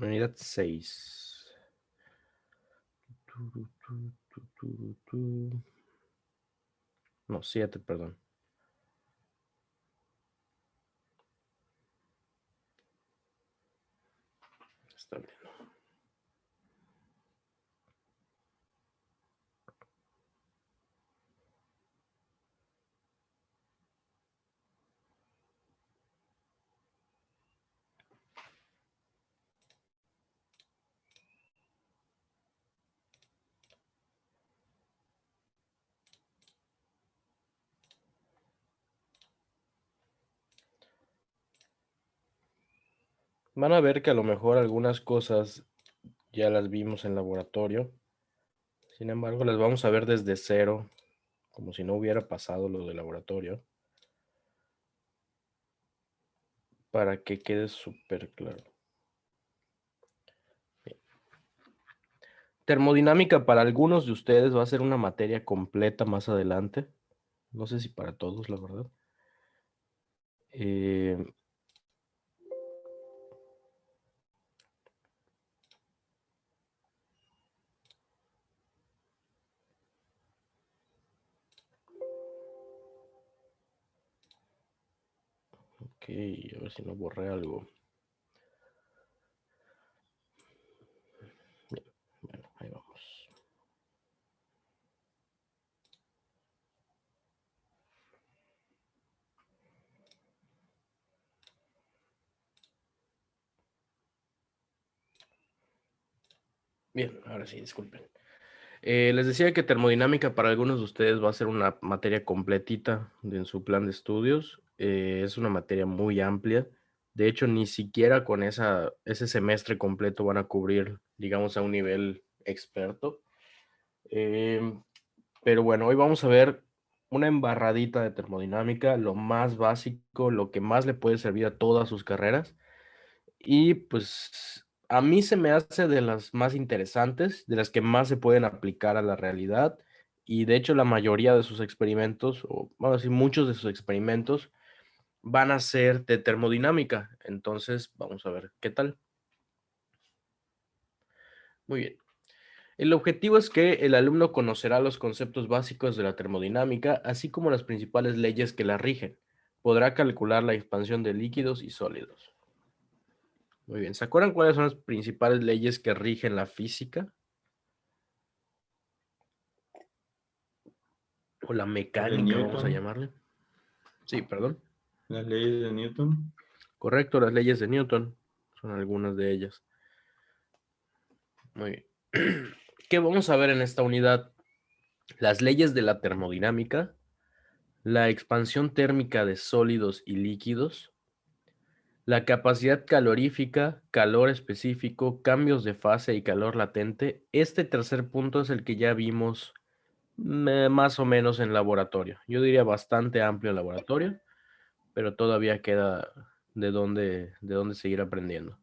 Unidad 6. No, 7, perdón. Está bien. Van a ver que a lo mejor algunas cosas ya las vimos en laboratorio. Sin embargo, las vamos a ver desde cero, como si no hubiera pasado lo de laboratorio, para que quede súper claro. Bien. Termodinámica para algunos de ustedes va a ser una materia completa más adelante. No sé si para todos, la verdad. Ok, a ver si no borré algo. Bien, bueno, ahí vamos. Bien, ahora sí, disculpen. Les decía que termodinámica para algunos de ustedes va a ser una materia completita en su plan de estudios. Es una materia muy amplia. De hecho, ni siquiera con ese semestre completo van a cubrir, digamos, a un nivel experto. Pero bueno, hoy vamos a ver una embarradita de termodinámica, lo más básico, lo que más le puede servir a todas sus carreras. Y pues a mí se me hace de las más interesantes, de las que más se pueden aplicar a la realidad. Y de hecho la mayoría de sus experimentos, o vamos a decir muchos de sus experimentos, van a ser de termodinámica. Entonces vamos a ver qué tal. Muy bien. El objetivo es que el alumno conocerá los conceptos básicos de la termodinámica, así como las principales leyes que la rigen. Podrá calcular la expansión de líquidos y sólidos. Muy bien. ¿Se acuerdan cuáles son las principales leyes que rigen la física? O la De mecánica, vamos a Newton, llamarle. Sí, perdón. las leyes de Newton. Correcto, las leyes de Newton son algunas de ellas. Muy bien. ¿Qué vamos a ver en esta unidad? Las leyes de la termodinámica, la expansión térmica de sólidos y líquidos, la capacidad calorífica, calor específico, cambios de fase y calor latente. Este tercer punto es el que ya vimos más o menos en laboratorio. Yo diría bastante amplio en laboratorio, pero todavía queda de dónde seguir aprendiendo.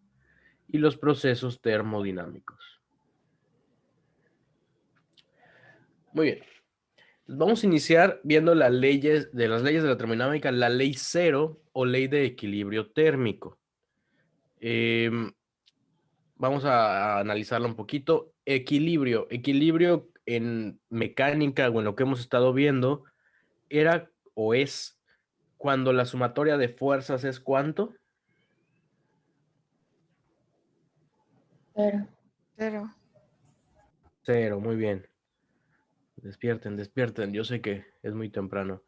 Y los procesos termodinámicos. Muy bien. Vamos a iniciar viendo las leyes de la termodinámica, la ley cero o ley de equilibrio térmico. Vamos a analizarla un poquito. Equilibrio en mecánica o en lo que hemos estado viendo era o es cuando la sumatoria de fuerzas es ¿cuánto? Cero. Cero. Cero, muy bien. Despierten, despierten. Yo sé que es muy temprano.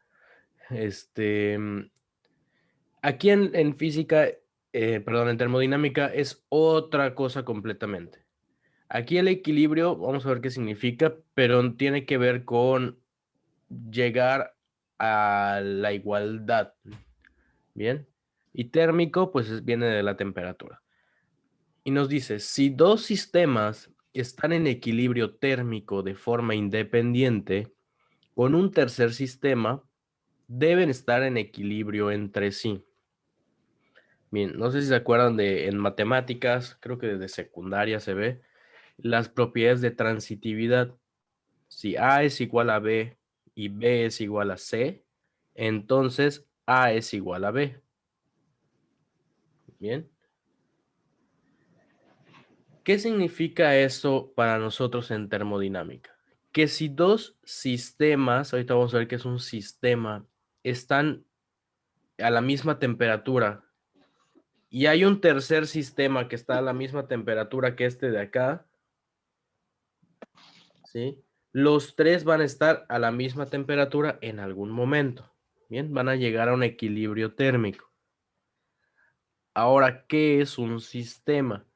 Aquí en física, perdón, en termodinámica es otra cosa completamente. Aquí el equilibrio, vamos a ver qué significa, pero tiene que ver con llegar a la igualdad. Bien. Y térmico, pues viene de la temperatura. Y nos dice, si dos sistemas están en equilibrio térmico de forma independiente, con un tercer sistema, deben estar en equilibrio entre sí. Bien, no sé si se acuerdan de en matemáticas, creo que desde secundaria se ve, las propiedades de transitividad. Si A es igual a B y B es igual a C, entonces A es igual a B. Bien. ¿Qué significa eso para nosotros en termodinámica? Que si dos sistemas, ahorita vamos a ver qué es un sistema, están a la misma temperatura y hay un tercer sistema que está a la misma temperatura que este de acá, ¿sí? Los tres van a estar a la misma temperatura en algún momento, ¿bien? Van a llegar a un equilibrio térmico. Ahora, ¿qué es un sistema?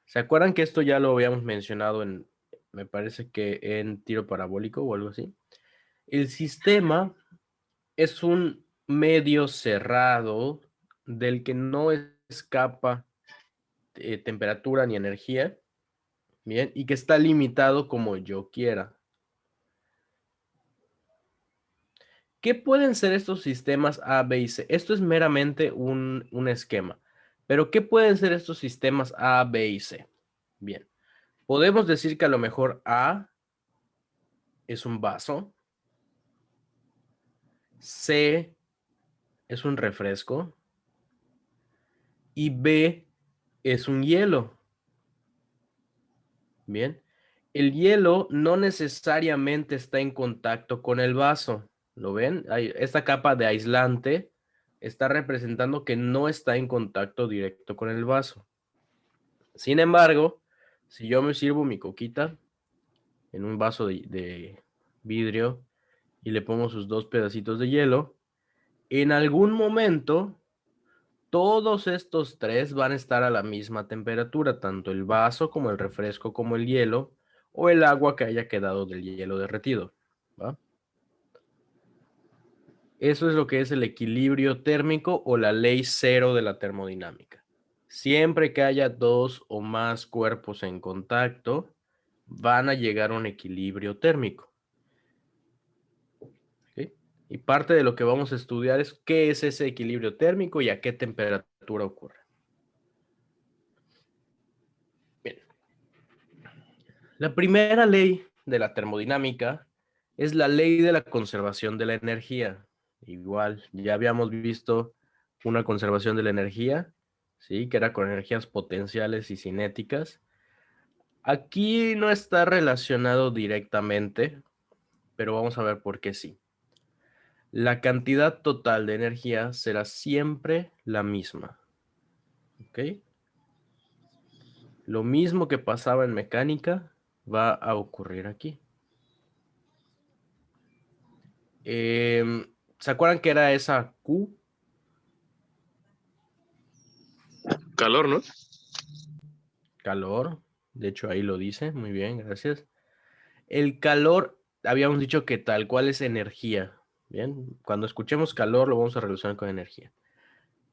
¿Se acuerdan que esto ya lo habíamos mencionado me parece que en tiro parabólico o algo así? El sistema es un medio cerrado del que no escapa temperatura ni energía, ¿bien? Y que está limitado como yo quiera. ¿Qué pueden ser estos sistemas A, B y C? Esto es meramente un esquema. Pero ¿qué pueden ser estos sistemas A, B y C? Bien, podemos decir que a lo mejor A es un vaso, C es un refresco y B es un hielo. Bien, el hielo no necesariamente está en contacto con el vaso. ¿Lo ven? Esta capa de aislante está representando que no está en contacto directo con el vaso. Sin embargo, si yo me sirvo mi coquita en un vaso de vidrio y le pongo sus dos pedacitos de hielo, en algún momento todos estos tres van a estar a la misma temperatura, tanto el vaso como el refresco como el hielo o el agua que haya quedado del hielo derretido, ¿va? Eso es lo que es el equilibrio térmico o la ley cero de la termodinámica. Siempre que haya dos o más cuerpos en contacto, van a llegar a un equilibrio térmico. ¿Ok? Y parte de lo que vamos a estudiar es qué es ese equilibrio térmico y a qué temperatura ocurre. Bien. La primera ley de la termodinámica es la ley de la conservación de la energía. Igual, ya habíamos visto una conservación de la energía, ¿sí? Que era con energías potenciales y cinéticas. Aquí no está relacionado directamente, pero vamos a ver por qué sí. La cantidad total de energía será siempre la misma, ¿ok? Lo mismo que pasaba en mecánica va a ocurrir aquí. ¿Se acuerdan que era esa Q? Calor, ¿no? Calor. De hecho, ahí lo dice. Muy bien, gracias. El calor, habíamos dicho que tal cual es energía. Bien, cuando escuchemos calor lo vamos a relacionar con energía.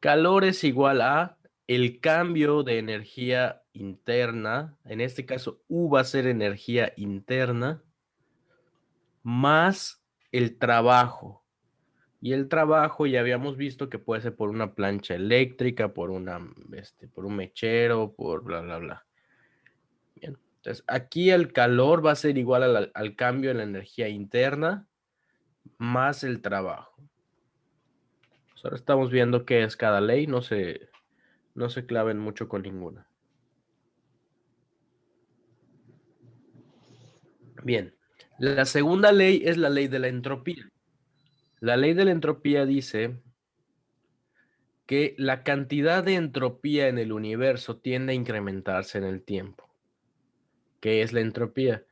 Calor es igual a el cambio de energía interna. En este caso, U va a ser energía interna más el trabajo. Y el trabajo ya habíamos visto que puede ser por una plancha eléctrica, por un mechero, por bla, bla, bla. Bien. Entonces, aquí el calor va a ser igual al cambio en la energía interna más el trabajo. Pues ahora estamos viendo qué es cada ley, no se claven mucho con ninguna. Bien, la segunda ley es la ley de la entropía. La ley de la entropía dice que la cantidad de entropía en el universo tiende a incrementarse en el tiempo. ¿Qué es la entropía?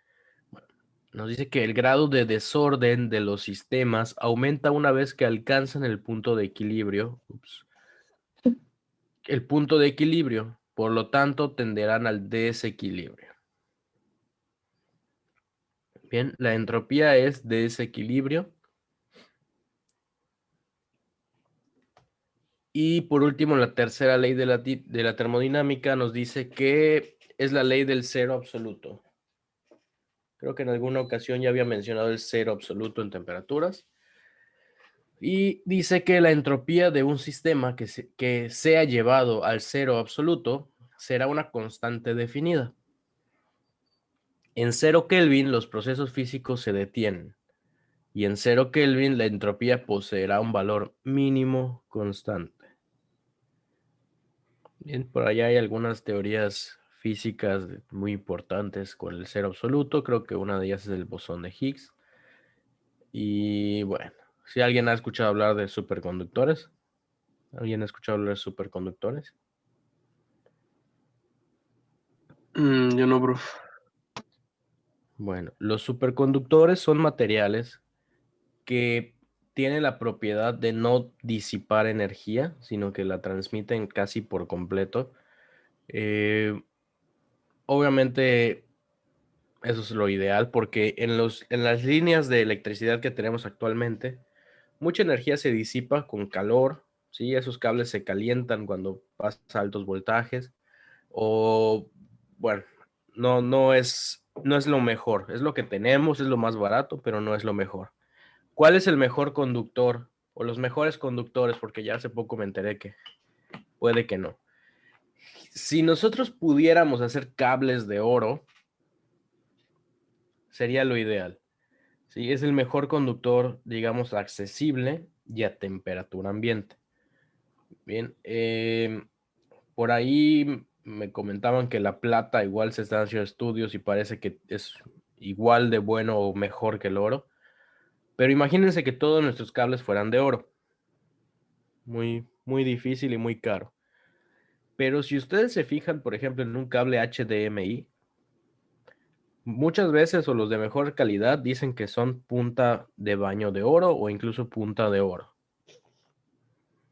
Bueno, nos dice que el grado de desorden de los sistemas aumenta una vez que alcanzan el punto de equilibrio. El punto de equilibrio, por lo tanto, tenderán al desequilibrio. Bien, la entropía es desequilibrio. Y por último, la tercera ley de la termodinámica nos dice que es la ley del cero absoluto. Creo que en alguna ocasión ya había mencionado el cero absoluto en temperaturas. Y dice que la entropía de un sistema que sea llevado al cero absoluto será una constante definida. En 0 Kelvin los procesos físicos se detienen y en 0 Kelvin la entropía poseerá un valor mínimo constante. Bien, por allá hay algunas teorías físicas muy importantes con el cero absoluto. Creo que una de ellas es el bosón de Higgs. Y bueno, si alguien ha escuchado hablar de superconductores. ¿Alguien ha escuchado hablar de superconductores? Yo no, bro. Bueno, los superconductores son materiales que tienen la propiedad de no disipar energía, sino que la transmiten casi por completo. Obviamente, eso es lo ideal porque en las líneas de electricidad que tenemos actualmente, mucha energía se disipa con calor, ¿sí? Esos cables se calientan cuando pasa altos voltajes o, bueno, no es lo mejor, es lo que tenemos, es lo más barato, pero no es lo mejor. ¿Cuál es el mejor conductor o los mejores conductores? Porque ya hace poco me enteré que puede que no. Si nosotros pudiéramos hacer cables de oro, sería lo ideal. Sí, es el mejor conductor, digamos, accesible y a temperatura ambiente. Bien, por ahí me comentaban que la plata igual se están haciendo estudios y parece que es igual de bueno o mejor que el oro. Pero imagínense que todos nuestros cables fueran de oro. Muy, muy difícil y muy caro. Pero si ustedes se fijan, por ejemplo, en un cable HDMI, muchas veces o los de mejor calidad dicen que son punta de baño de oro o incluso punta de oro.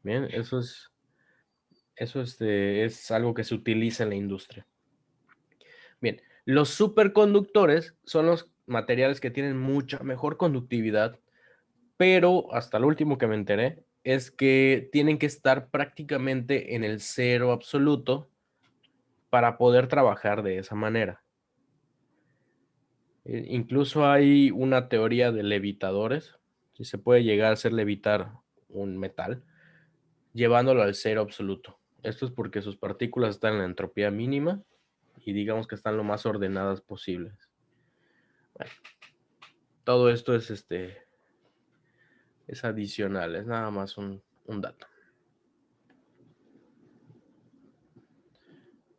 Bien, es algo que se utiliza en la industria. Bien, los superconductores son los materiales que tienen mucha mejor conductividad, pero hasta lo último que me enteré es que tienen que estar prácticamente en el cero absoluto para poder trabajar de esa manera. Incluso hay una teoría de levitadores, si se puede llegar a hacer levitar un metal llevándolo al cero absoluto. Esto es porque sus partículas están en la entropía mínima y digamos que están lo más ordenadas posibles. Bueno, todo esto es adicional, es nada más un dato.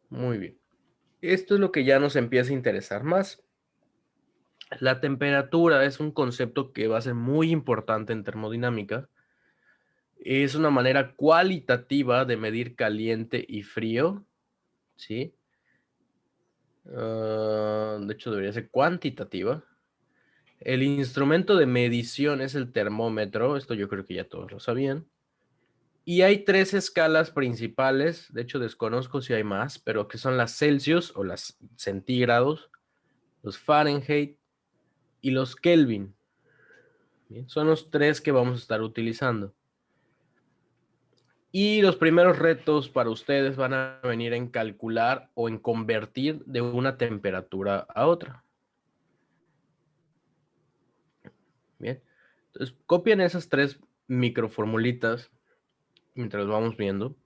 Muy bien. Esto es lo que ya nos empieza a interesar más. La temperatura es un concepto que va a ser muy importante en termodinámica. Es una manera cualitativa de medir caliente y frío, ¿sí? De hecho, debería ser cuantitativa. El instrumento de medición es el termómetro, esto yo creo que ya todos lo sabían. Y hay tres escalas principales, de hecho desconozco si hay más, pero que son las Celsius o las centígrados, los Fahrenheit y los Kelvin. Bien, son los tres que vamos a estar utilizando. Y los primeros retos para ustedes van a venir en calcular o en convertir de una temperatura a otra. Bien, entonces copian esas tres microformulitas mientras vamos viendo.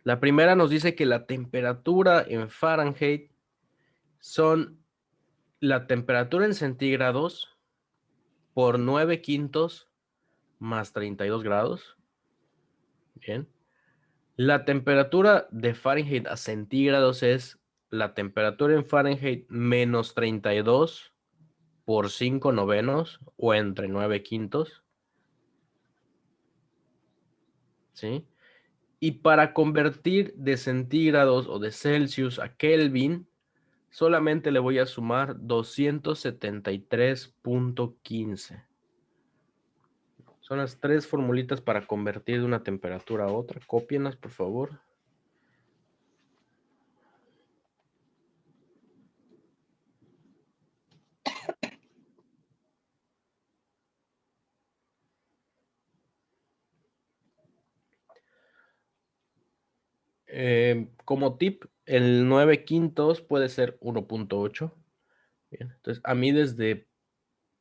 La primera nos dice que la temperatura en Fahrenheit son la temperatura en centígrados por 9 quintos más 32 grados. Bien. La temperatura de Fahrenheit a centígrados es la temperatura en Fahrenheit menos 32 por 5 novenos o entre 9 quintos. ¿Sí? Y para convertir de centígrados o de Celsius a Kelvin, solamente le voy a sumar 273.15. Son las tres formulitas para convertir de una temperatura a otra. Cópienlas, por favor. Como tip, el 9 quintos puede ser 1.8. Bien, entonces, a mí desde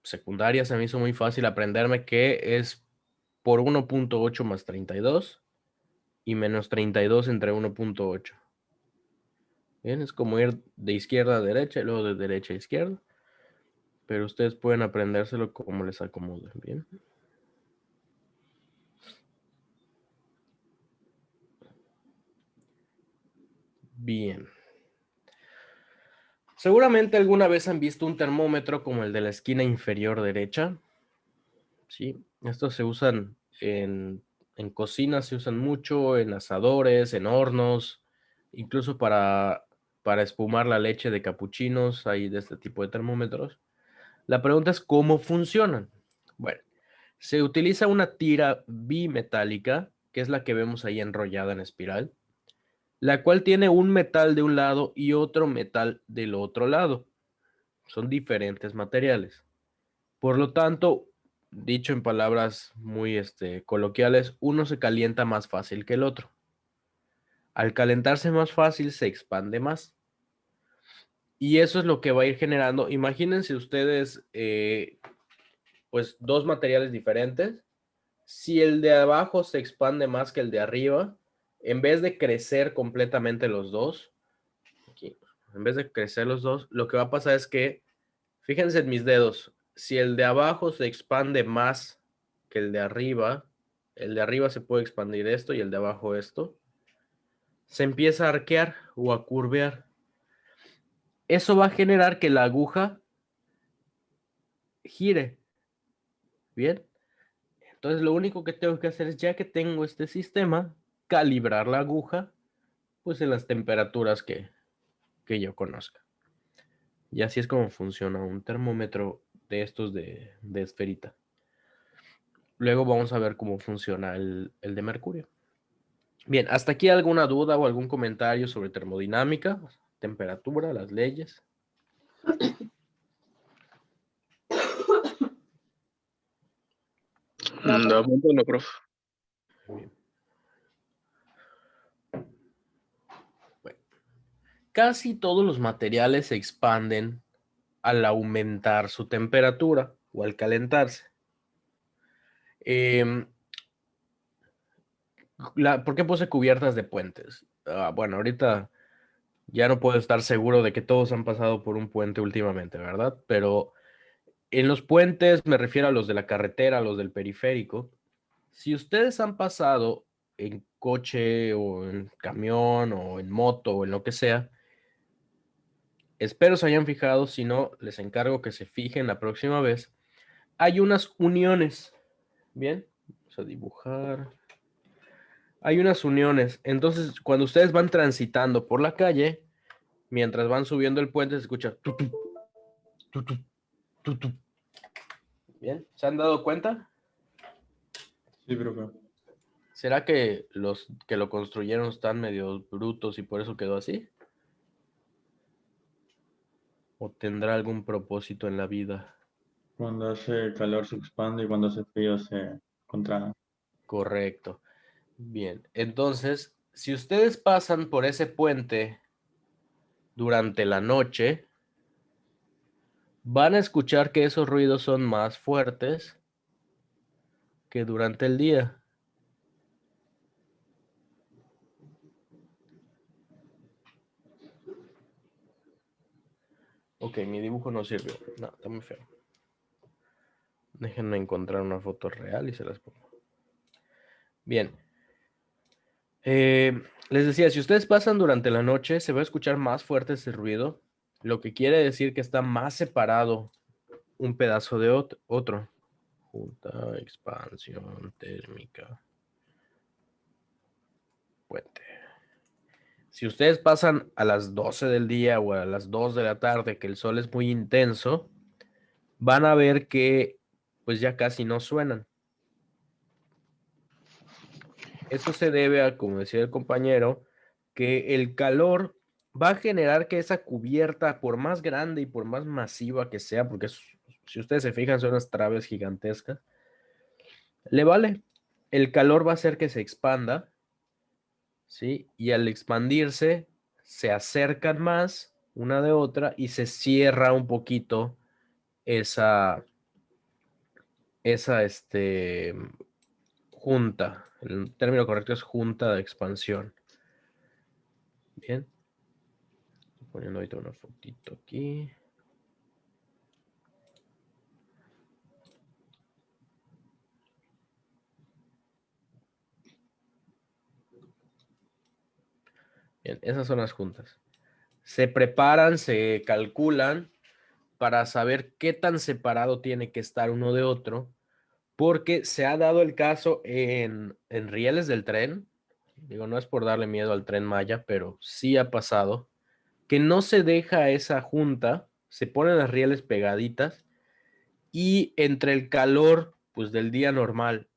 secundaria se me hizo muy fácil aprenderme que es por 1.8 más 32 y menos 32 entre 1.8. Bien, es como ir de izquierda a derecha y luego de derecha a izquierda. Pero ustedes pueden aprendérselo como les acomode. Bien. Bien. Seguramente alguna vez han visto un termómetro como el de la esquina inferior derecha. Sí, estos se usan en cocina, se usan mucho, en asadores, en hornos, incluso para espumar la leche de capuchinos, hay de este tipo de termómetros. La pregunta es cómo funcionan. Bueno, se utiliza una tira bimetálica, que es la que vemos ahí enrollada en espiral, la cual tiene un metal de un lado y otro metal del otro lado. Son diferentes materiales. Por lo tanto, dicho en palabras muy coloquiales, uno se calienta más fácil que el otro. Al calentarse más fácil, se expande más. Y eso es lo que va a ir generando. Imagínense ustedes, pues, dos materiales diferentes. Si el de abajo se expande más que el de arriba, en vez de crecer completamente los dos, aquí, en vez de crecer los dos, lo que va a pasar es que, fíjense en mis dedos, si el de abajo se expande más que el de arriba se puede expandir esto y el de abajo esto, se empieza a arquear o a curvear. Eso va a generar que la aguja gire. Bien, entonces lo único que tengo que hacer es, ya que tengo este sistema, calibrar la aguja pues en las temperaturas que yo conozca. Y así es como funciona un termómetro de estos de esferita. Luego vamos a ver cómo funciona el de mercurio. Bien, ¿hasta aquí alguna duda o algún comentario sobre termodinámica, temperatura, las leyes? De momento no, profe. Bien. Bueno, casi todos los materiales se expanden al aumentar su temperatura o al calentarse. ¿Por qué puse cubiertas de puentes? Bueno, ahorita ya no puedo estar seguro de que todos han pasado por un puente últimamente, ¿verdad? Pero en los puentes me refiero a los de la carretera, a los del periférico. Si ustedes han pasado en coche o en camión o en moto o en lo que sea, espero se hayan fijado, si no, les encargo que se fijen la próxima vez. Hay unas uniones, ¿bien? Vamos a dibujar. Hay unas uniones. Entonces, cuando ustedes van transitando por la calle, mientras van subiendo el puente, se escucha tutu, tutu, tutu. ¿Bien? ¿Se han dado cuenta? Sí, profe. ¿Será que los que lo construyeron están medio brutos y por eso quedó así? ¿O tendrá algún propósito en la vida? Cuando hace calor se expande y cuando hace frío se contrae. Correcto. Bien, entonces, si ustedes pasan por ese puente durante la noche, van a escuchar que esos ruidos son más fuertes que durante el día. Ok, mi dibujo no sirvió. No, está muy feo. Déjenme encontrar una foto real y se las pongo. Bien. Les decía, si ustedes pasan durante la noche, se va a escuchar más fuerte ese ruido, lo que quiere decir que está más separado un pedazo de otro. Junta, expansión térmica, puente. Si ustedes pasan a las 12 del día o a las 2 de la tarde, que el sol es muy intenso, van a ver que pues ya casi no suenan. Esto se debe a, como decía el compañero, que el calor va a generar que esa cubierta, por más grande y por más masiva que sea, porque si ustedes se fijan, son unas traves gigantescas, le vale. El calor va a hacer que se expanda, ¿sí? Y al expandirse, se acercan más una de otra y se cierra un poquito esa, esa junta. El término correcto es junta de expansión. Bien. Estoy poniendo ahorita una fotito aquí. Bien, esas son las juntas. Se preparan, se calculan para saber qué tan separado tiene que estar uno de otro, porque se ha dado el caso en rieles del tren, digo, no es por darle miedo al Tren Maya, pero sí ha pasado, que no se deja esa junta, se ponen las rieles pegaditas y entre el calor pues del día normal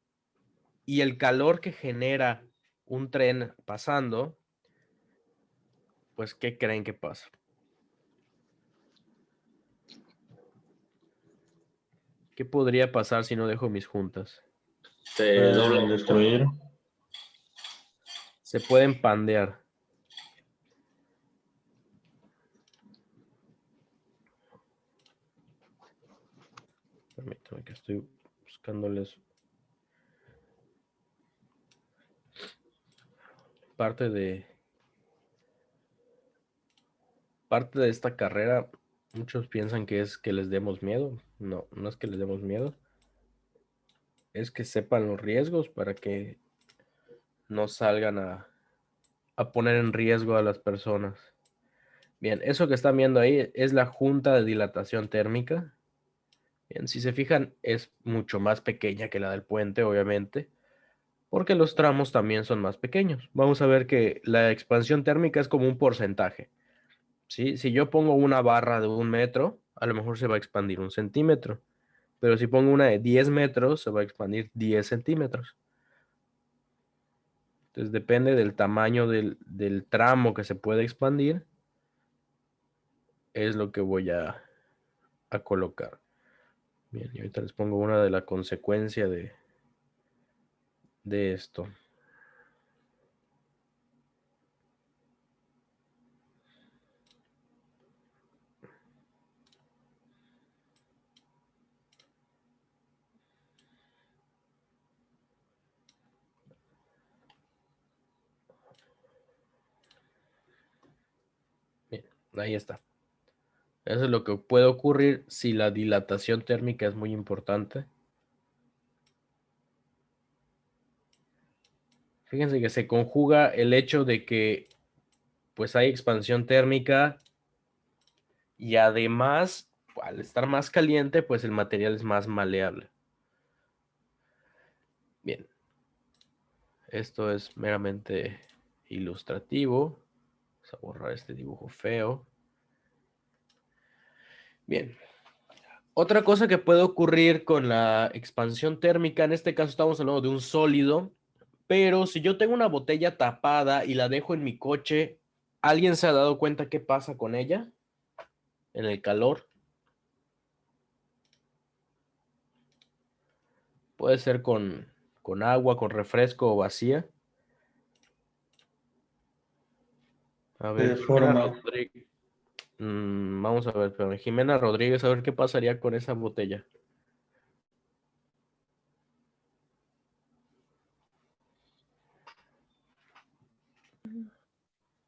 y el calor que genera un tren pasando, pues ¿qué creen que pasa? ¿Qué podría pasar si no dejo mis juntas? Se dobla destruir. Se pueden pandear. Permítame que estoy buscándoles parte de esta carrera. Muchos piensan que es que les demos miedo. No, no es que les demos miedo. Es que sepan los riesgos para que no salgan a poner en riesgo a las personas. Bien, eso que están viendo ahí es la junta de dilatación térmica. Bien, si se fijan, es mucho más pequeña que la del puente, obviamente, porque los tramos también son más pequeños. Vamos a ver que la expansión térmica es como un porcentaje. ¿Sí? Si yo pongo una barra de 1 metro, a lo mejor se va a expandir 1 centímetro. Pero si pongo una de 10 metros, se va a expandir 10 centímetros. Entonces depende del tamaño del tramo que se puede expandir, es lo que voy a colocar. Bien, y ahorita les pongo una de la consecuencia de esto. Bien, ahí está. Eso es lo que puede ocurrir si la dilatación térmica es muy importante. Fíjense que se conjuga el hecho de que pues hay expansión térmica y además al estar más caliente pues el material es más maleable. Bien, esto es meramente ilustrativo. Vamos a borrar este dibujo feo. Bien. Otra cosa que puede ocurrir con la expansión térmica, en este caso estamos hablando de un sólido, pero si yo tengo una botella tapada y la dejo en mi coche, ¿alguien se ha dado cuenta qué pasa con ella en el calor? Puede ser con agua, con refresco o vacía. A Se ver, Jimena deforma. Rodríguez. Vamos a ver, pero Jimena Rodríguez, a ver qué pasaría con esa botella.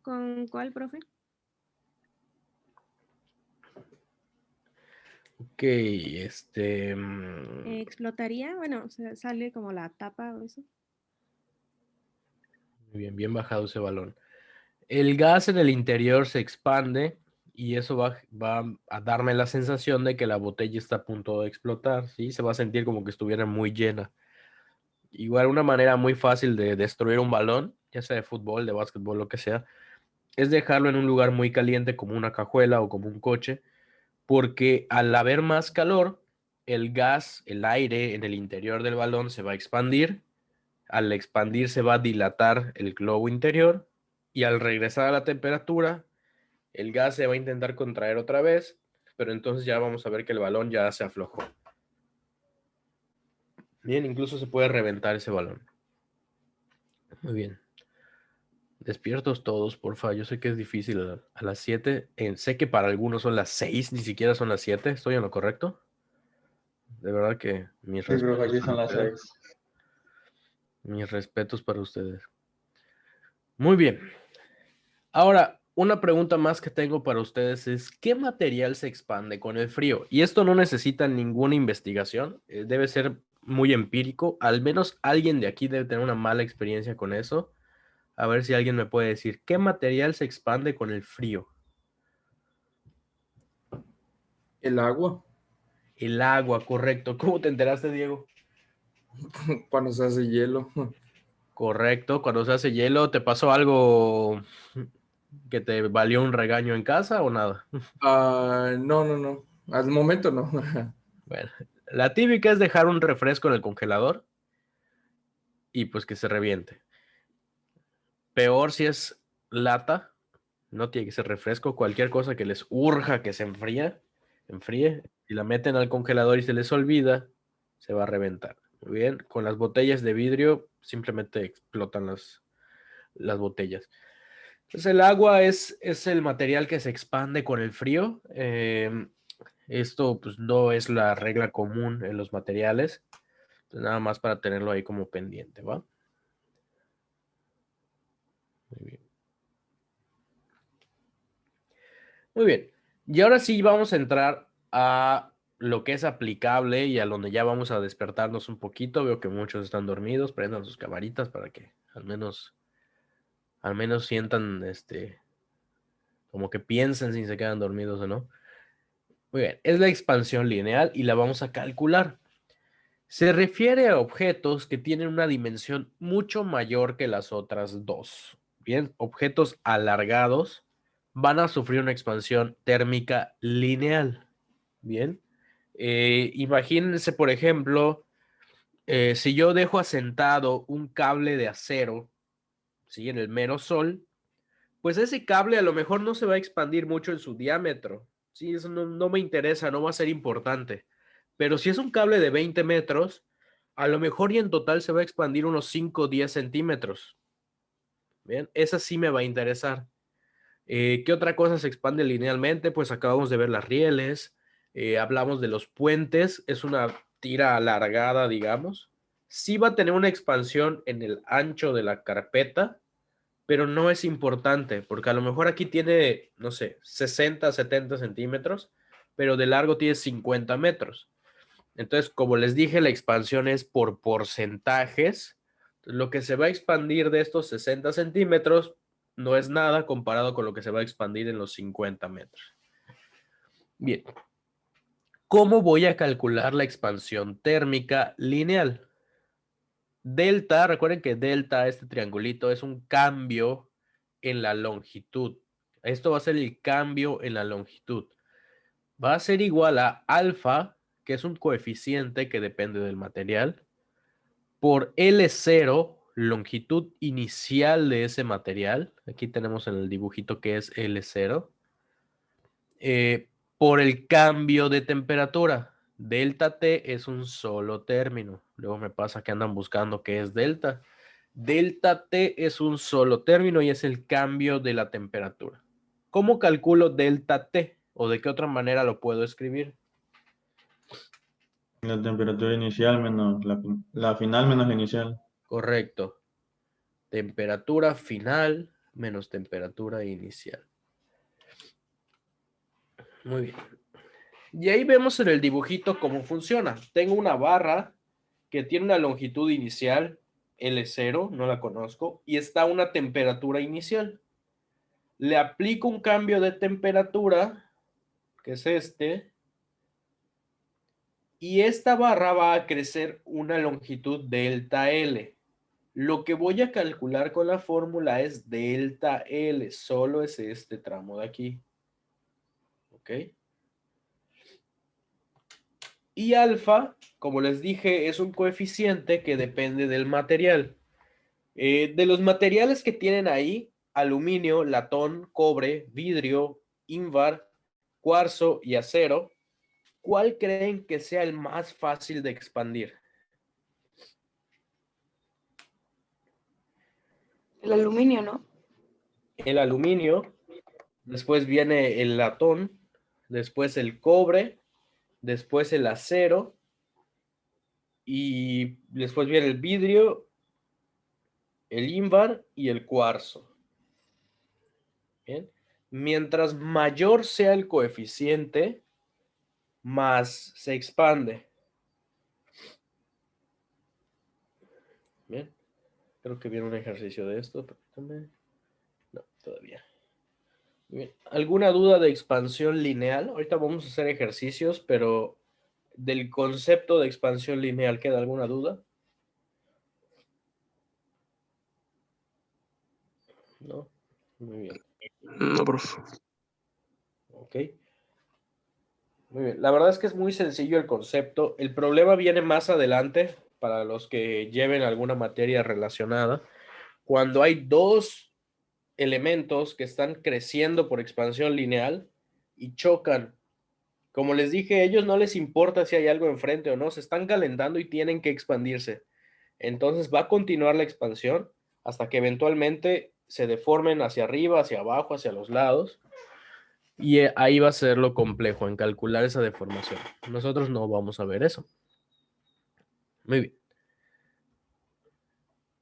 ¿Con cuál, profe? Ok, ¿Explotaría? Bueno, o sea, sale como la tapa o eso. muy bien, bien bajado ese balón. El gas en el interior se expande y eso va a darme la sensación de que la botella está a punto de explotar, ¿sí? Se va a sentir como que estuviera muy llena. Igual una manera muy fácil de destruir un balón, ya sea de fútbol, de básquetbol, lo que sea, es dejarlo en un lugar muy caliente como una cajuela o como un coche, porque al haber más calor, el gas, el aire en el interior del balón se va a expandir. Al expandir se va a dilatar el globo interior y al regresar a la temperatura, el gas se va a intentar contraer otra vez, pero entonces ya vamos a ver que el balón ya se aflojó. Bien, incluso se puede reventar ese balón. Muy bien. Despiertos todos, porfa. Yo sé que es difícil a las 7. Sé que para algunos son las 6, ni siquiera son las 7. ¿Estoy en lo correcto? De verdad que mis Sí, profe, respetos aquí para son las ustedes. 6. Mis respetos para ustedes. Muy bien. Ahora, una pregunta más que tengo para ustedes es, ¿qué material se expande con el frío? Y esto no necesita ninguna investigación, debe ser muy empírico. Al menos alguien de aquí debe tener una mala experiencia con eso. A ver si alguien me puede decir, ¿qué material se expande con el frío? El agua, El agua, correcto. ¿Cómo te enteraste, Diego? cuando se hace hielo. Correcto. Cuando se hace hielo, ¿te pasó algo que te valió un regaño en casa o nada? No, no, no. Al momento no. Bueno, la típica es dejar un refresco en el congelador y pues que se reviente. Peor si es lata, no tiene que ser refresco, cualquier cosa que les urja que se enfríe, si la meten al congelador y se les olvida, se va a reventar. Muy bien, con las botellas de vidrio simplemente explotan las botellas. Pues el agua es el material que se expande con el frío. Esto pues no es la regla común en los materiales. Pues, nada más para tenerlo ahí como pendiente, ¿va? Muy bien. Muy bien. Y ahora sí vamos a entrar a lo que es aplicable y a donde ya vamos a despertarnos un poquito. Veo que muchos están dormidos. Prendan sus camaritas para que al menos sientan como que piensen si se quedan dormidos o no. Muy bien. Es la expansión lineal y la vamos a calcular. Se refiere a objetos que tienen una dimensión mucho mayor que las otras dos. Bien, objetos alargados van a sufrir una expansión térmica lineal. Bien, imagínense, por ejemplo, si yo dejo asentado un cable de acero, ¿sí? En el mero sol, pues ese cable a lo mejor no se va a expandir mucho en su diámetro. Sí, eso no me interesa, no va a ser importante. Pero si es un cable de 20 metros, a lo mejor y en total se va a expandir unos 5 o 10 centímetros. Bien, esa sí me va a interesar. ¿Qué otra cosa se expande linealmente? Pues acabamos de ver las rieles, hablamos de los puentes, es una tira alargada, digamos. Sí va a tener una expansión en el ancho de la carpeta, pero no es importante, porque a lo mejor aquí tiene, no sé, 60, 70 centímetros, pero de largo tiene 50 metros. Entonces, como les dije, la expansión es por porcentajes. Lo que se va a expandir de estos 60 centímetros no es nada comparado con lo que se va a expandir en los 50 metros. Bien, ¿cómo voy a calcular la expansión térmica lineal? Delta, recuerden que delta, este triangulito, es un cambio en la longitud. Esto va a ser el cambio en la longitud. Va a ser igual a alfa, que es un coeficiente que depende del material, por L0, longitud inicial de ese material. Aquí tenemos en el dibujito que es L0. Por el cambio de temperatura. Delta T es un solo término. Luego me pasa que andan buscando qué es delta. Delta T es un solo término y es el cambio de la temperatura. ¿Cómo calculo delta T? ¿O de qué otra manera lo puedo escribir? La temperatura inicial menos la final menos la inicial. Correcto. Temperatura final menos temperatura inicial. Muy bien. Y ahí vemos en el dibujito cómo funciona. Tengo una barra que tiene una longitud inicial, L0, no la conozco, y está una temperatura inicial. Le aplico un cambio de temperatura, que es este, y esta barra va a crecer una longitud delta L. Lo que voy a calcular con la fórmula es delta L, solo es este tramo de aquí. ¿Ok? Y alfa, como les dije, es un coeficiente que depende del material. De los materiales que tienen ahí, aluminio, latón, cobre, vidrio, ínvar, cuarzo y acero, ¿cuál creen que sea el más fácil de expandir? El aluminio, ¿no? El aluminio, después viene el latón, después el cobre, después el acero y después viene el vidrio, el ínvar y el cuarzo. Bien. Mientras mayor sea el coeficiente, más se expande. Bien. Creo que viene un ejercicio de esto. Permítame. No, todavía. Bien. ¿Alguna duda de expansión lineal? Ahorita vamos a hacer ejercicios, pero del concepto de expansión lineal, ¿queda alguna duda? ¿No? Muy bien. No, profe. Ok. Muy bien. La verdad es que es muy sencillo el concepto. El problema viene más adelante para los que lleven alguna materia relacionada. Cuando hay dos elementos que están creciendo por expansión lineal y chocan. Como les dije, a ellos no les importa si hay algo enfrente o no, se están calentando y tienen que expandirse. Entonces va a continuar la expansión hasta que eventualmente se deformen hacia arriba, hacia abajo, hacia los lados. Y ahí va a ser lo complejo en calcular esa deformación. Nosotros no vamos a ver eso. Muy bien.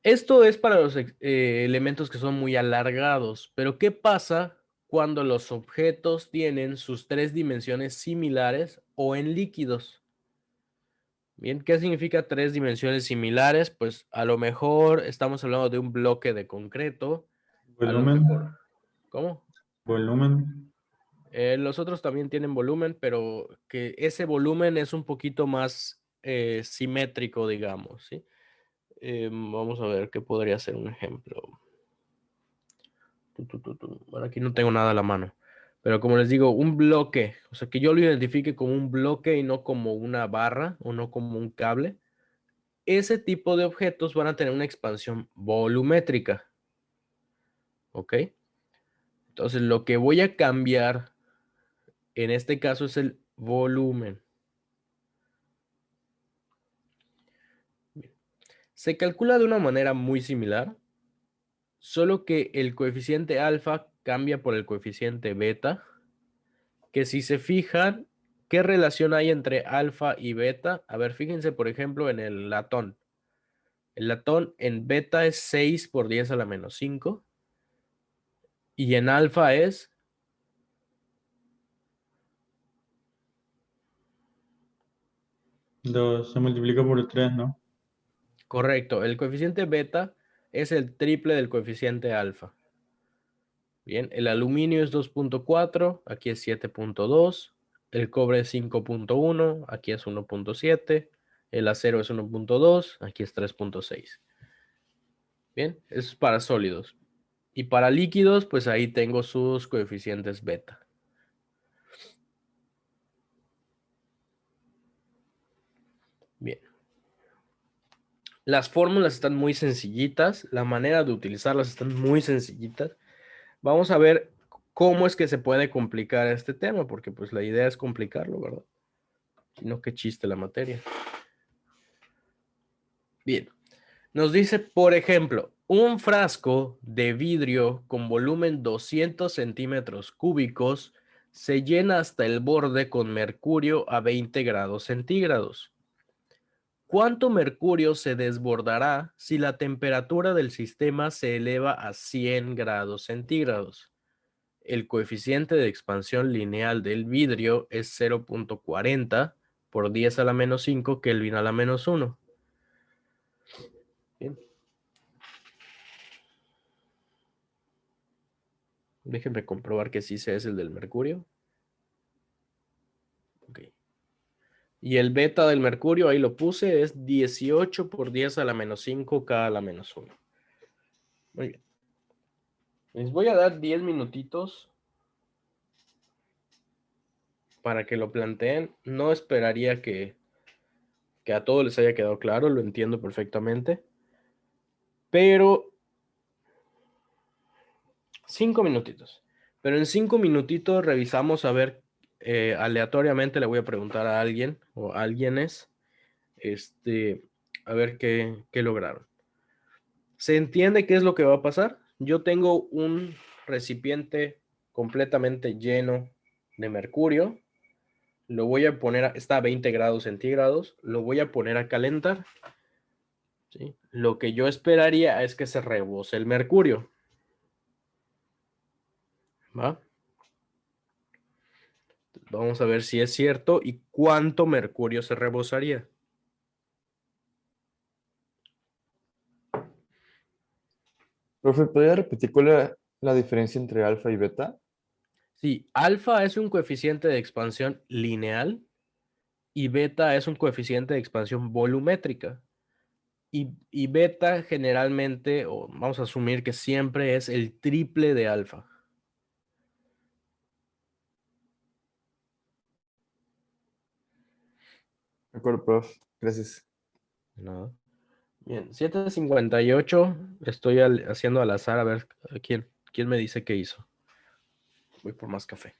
Esto es para los elementos que son muy alargados, pero ¿qué pasa cuando los objetos tienen sus tres dimensiones similares o en líquidos? Bien, ¿qué significa tres dimensiones similares? Pues a lo mejor estamos hablando de un bloque de concreto. A lo Volumen, mejor. ¿Cómo? volumen, Los otros también tienen volumen, pero que ese volumen es un poquito más simétrico, digamos, ¿sí? Vamos a ver qué podría ser un ejemplo. Bueno, aquí no tengo nada a la mano. Pero como les digo, un bloque, o sea, que yo lo identifique como un bloque y no como una barra o no como un cable. Ese tipo de objetos van a tener una expansión volumétrica. ¿Ok? Entonces, lo que voy a cambiar en este caso es el volumen. Se calcula de una manera muy similar, solo que el coeficiente alfa cambia por el coeficiente beta, que si se fijan, ¿qué relación hay entre alfa y beta? A ver, fíjense, por ejemplo, en el latón. El latón en beta es 6 por 10 a la menos 5 y en alfa es 2 se multiplica por 3, ¿no? correcto. El coeficiente beta es el triple del coeficiente alfa. Bien, el aluminio es 2.4, aquí es 7.2, el cobre es 5.1, aquí es 1.7, el acero es 1.2, aquí es 3.6. Bien, eso es para sólidos. Y para líquidos, pues ahí tengo sus coeficientes beta. Bien. Las fórmulas están muy sencillitas, la manera de utilizarlas están muy sencillitas. Vamos a ver cómo es que se puede complicar este tema, porque pues la idea es complicarlo, ¿verdad? Si no, qué chiste la materia. Bien, nos dice, por ejemplo, un frasco de vidrio con volumen 200 centímetros cúbicos se llena hasta el borde con mercurio a 20 grados centígrados. ¿Cuánto mercurio se desbordará si la temperatura del sistema se eleva a 100 grados centígrados? El coeficiente de expansión lineal del vidrio es 0.40 por 10 a la menos 5 Kelvin a la menos 1. Bien. Déjenme comprobar que sí sea es el del mercurio. Ok. Y el beta del mercurio, ahí lo puse, es 18 por 10 a la menos 5 K a la menos 1. Muy bien. Les voy a dar 10 minutitos para que lo planteen. No esperaría que a todos les haya quedado claro, lo entiendo perfectamente. Pero 5 minutitos. Pero en 5 minutitos revisamos a ver, aleatoriamente le voy a preguntar a alguien o a alguienes, a ver qué lograron. ¿Se entiende qué es lo que va a pasar? Yo tengo un recipiente completamente lleno de mercurio. Lo voy a poner, está a 20 grados centígrados. Lo voy a poner a calentar. ¿Sí? Lo que yo esperaría es que se rebose el mercurio. ¿Va? Vamos a ver si es cierto y cuánto mercurio se rebosaría. Profe, ¿podría repetir cuál es la diferencia entre alfa y beta? Sí, alfa es un coeficiente de expansión lineal y beta es un coeficiente de expansión volumétrica. Y beta generalmente, o vamos a asumir que siempre es el triple de alfa. De acuerdo, prof. Gracias. ¿No? Bien, 7:58. Estoy haciendo al azar a ver quién me dice qué hizo. Voy por más café.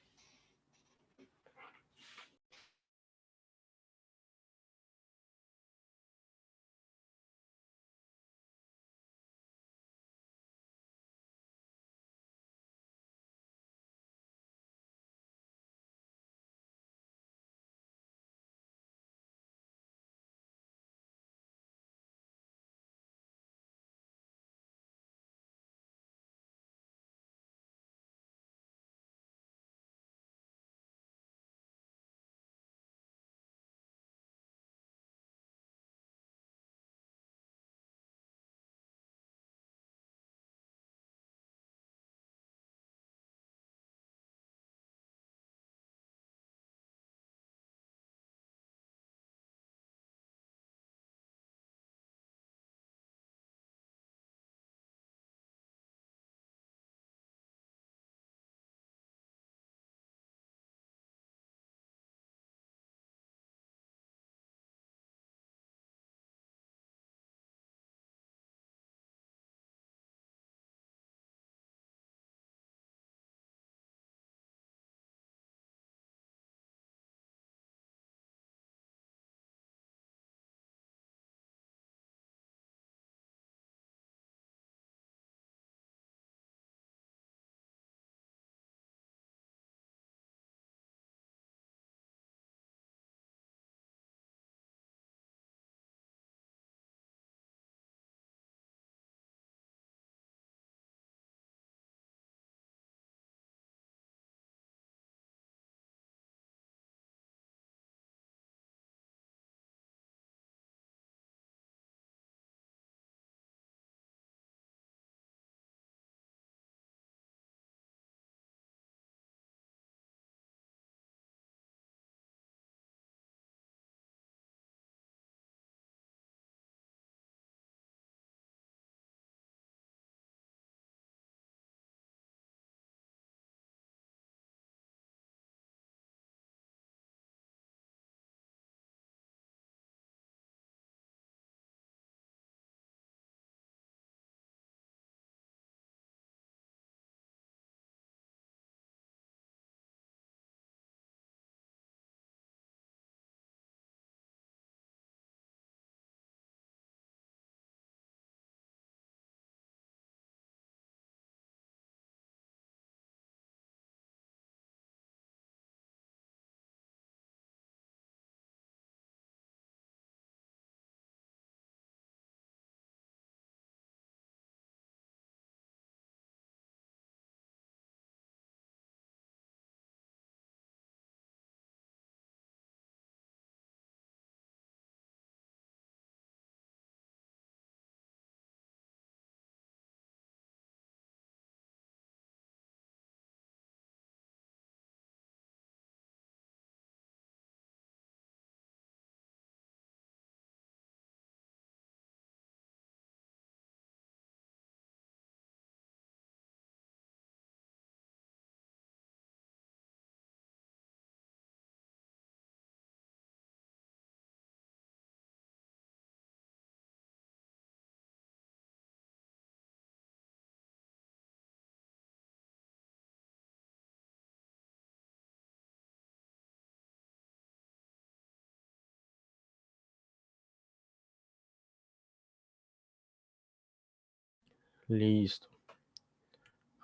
Listo.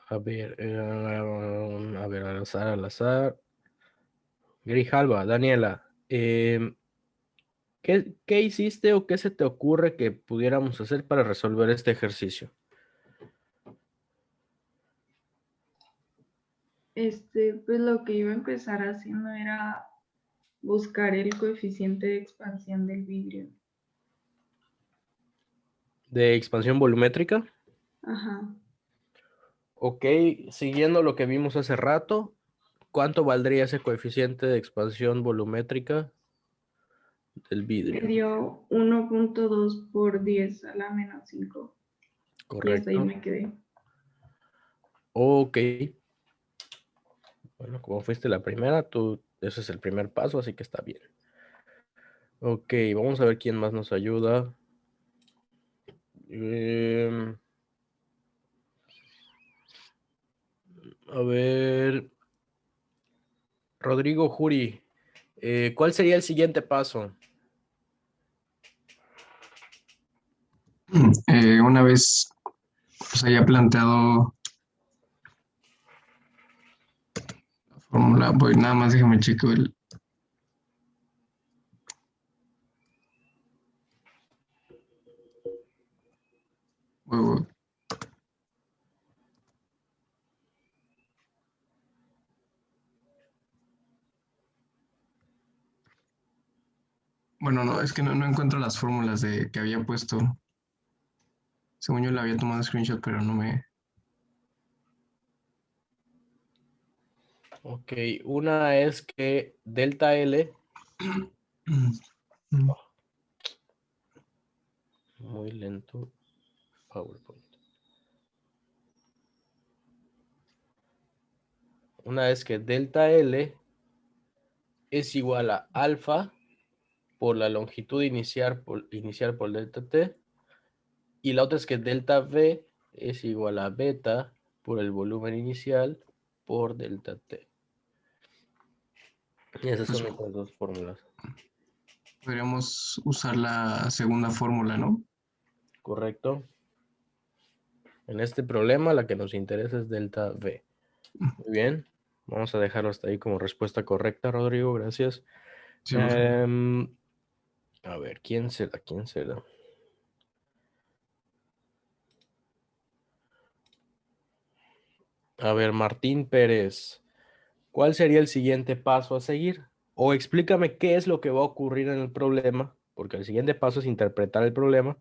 A ver, al azar. Grijalva, Daniela, ¿qué hiciste o qué se te ocurre que pudiéramos hacer para resolver este ejercicio? Pues lo que iba a empezar haciendo era buscar el coeficiente de expansión del vidrio. ¿De expansión volumétrica? Ajá. Ok, siguiendo lo que vimos hace rato, ¿cuánto valdría ese coeficiente de expansión volumétrica del Me vidrio? dio 1.2 por 10 a la menos 5. Y hasta ahí Correcto. me quedé. Ok. Bueno, como fuiste la primera, ese es el primer paso, así que está bien. Ok, vamos a ver quién más nos ayuda. A ver, Rodrigo Juri, ¿cuál sería el siguiente paso? Una vez se haya planteado la fórmula, voy nada más déjame checo el. Voy. Bueno, no, es que no encuentro las fórmulas que había puesto. Según yo le había tomado screenshot, pero no me. Ok, una es que delta L, muy lento, PowerPoint. Una es que delta L es igual a alfa por la longitud inicial por delta T, y la otra es que delta V es igual a beta por el volumen inicial por delta T. Y esas son nuestras dos fórmulas. Podríamos usar la segunda fórmula, ¿no? ¿Correcto? En este problema la que nos interesa es delta V. Muy bien. Vamos a dejarlo hasta ahí como respuesta correcta, Rodrigo. Gracias. Sí, por favor. A ver, ¿quién será? ¿Quién será? A ver, Martín Pérez. ¿Cuál sería el siguiente paso a seguir? O explícame qué es lo que va a ocurrir en el problema, porque el siguiente paso es interpretar el problema.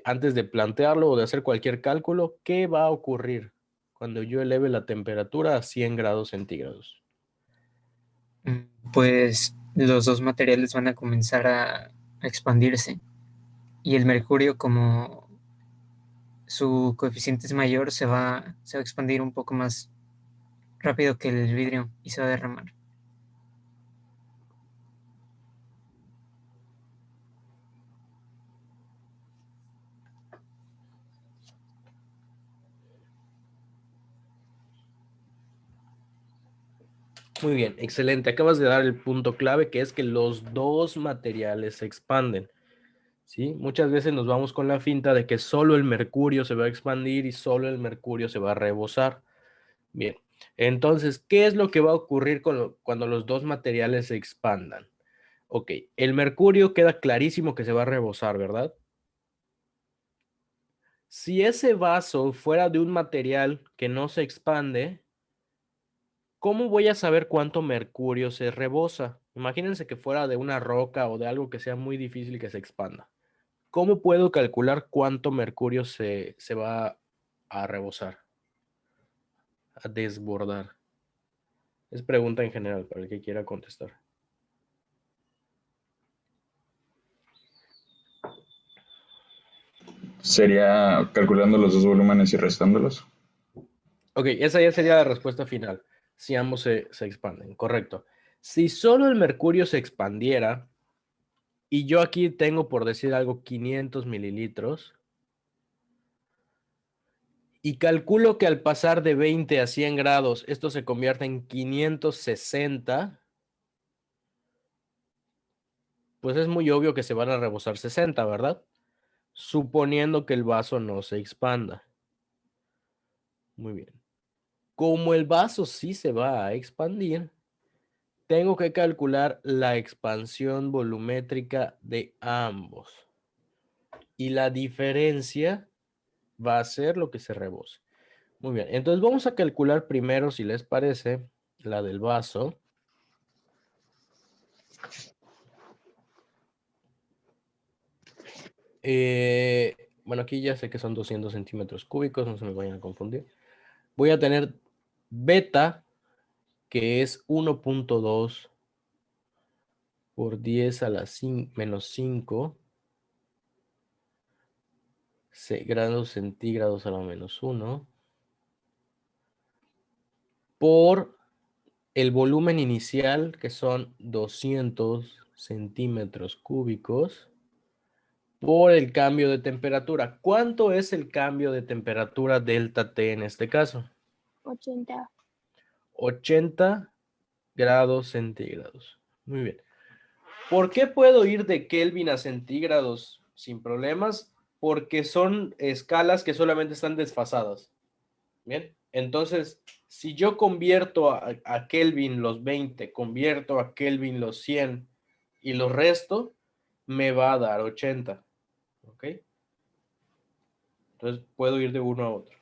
Antes de plantearlo o de hacer cualquier cálculo, ¿qué va a ocurrir cuando yo eleve la temperatura a 100 grados centígrados? Pues los dos materiales van a comenzar a expandirse y el mercurio, como su coeficiente es mayor, se va a expandir un poco más rápido que el vidrio y se va a derramar. Muy bien, excelente. Acabas de dar el punto clave, que es que los dos materiales se expanden. ¿Sí? Muchas veces nos vamos con la finta de que solo el mercurio se va a expandir y solo el mercurio se va a rebosar. Bien, entonces, ¿qué es lo que va a ocurrir cuando los dos materiales se expandan? Ok, el mercurio queda clarísimo que se va a rebosar, ¿verdad? Si ese vaso fuera de un material que no se expande, ¿cómo voy a saber cuánto mercurio se rebosa? Imagínense que fuera de una roca o de algo que sea muy difícil que se expanda. ¿Cómo puedo calcular cuánto mercurio se va a rebosar, a desbordar? Es pregunta en general para el que quiera contestar. Sería calculando los dos volúmenes y restándolos. Ok, esa ya sería la respuesta final, si ambos se expanden, correcto. Si solo el mercurio se expandiera, y yo aquí tengo, por decir algo, 500 mililitros, y calculo que al pasar de 20 a 100 grados, esto se convierte en 560, pues es muy obvio que se van a rebosar 60, ¿verdad? Suponiendo que el vaso no se expanda. Muy bien. Como el vaso sí se va a expandir, tengo que calcular la expansión volumétrica de ambos. Y la diferencia va a ser lo que se rebose. Muy bien, entonces vamos a calcular primero, si les parece, la del vaso. Bueno, aquí ya sé que son 200 centímetros cúbicos, no se me vayan a confundir. Voy a tener beta que es 1.2 por 10 a la menos 5 grados centígrados a la menos 1 por el volumen inicial, que son 200 centímetros cúbicos, por el cambio de temperatura. ¿Cuánto es el cambio de temperatura delta T en este caso? 80. 80 grados centígrados. Muy bien. ¿Por qué puedo ir de Kelvin a centígrados sin problemas? Porque son escalas que solamente están desfasadas. Bien, entonces, si yo convierto a Kelvin los 20, convierto a Kelvin los 100 y los resto, me va a dar 80. ¿Ok? Entonces, puedo ir de uno a otro.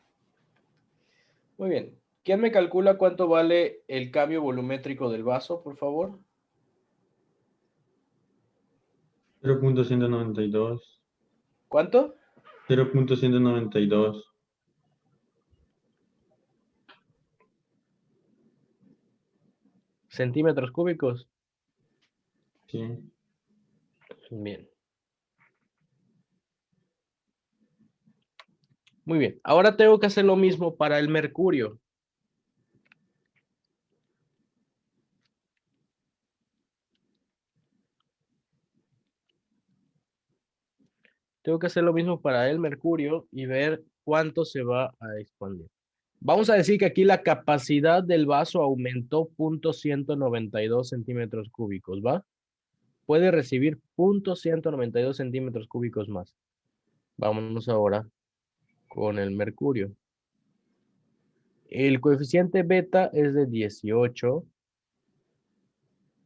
Muy bien. ¿Quién me calcula cuánto vale el cambio volumétrico del vaso, por favor? 0.192. ¿Cuánto? 0.192. Centímetros cúbicos. Sí. Bien. Muy bien. Ahora tengo que hacer lo mismo para el mercurio. Tengo que hacer lo mismo para el mercurio y ver cuánto se va a expandir. Vamos a decir que aquí la capacidad del vaso aumentó 0.192 centímetros cúbicos, ¿va? Puede recibir 0.192 centímetros cúbicos más. Vámonos ahora con el mercurio. El coeficiente beta es de 18.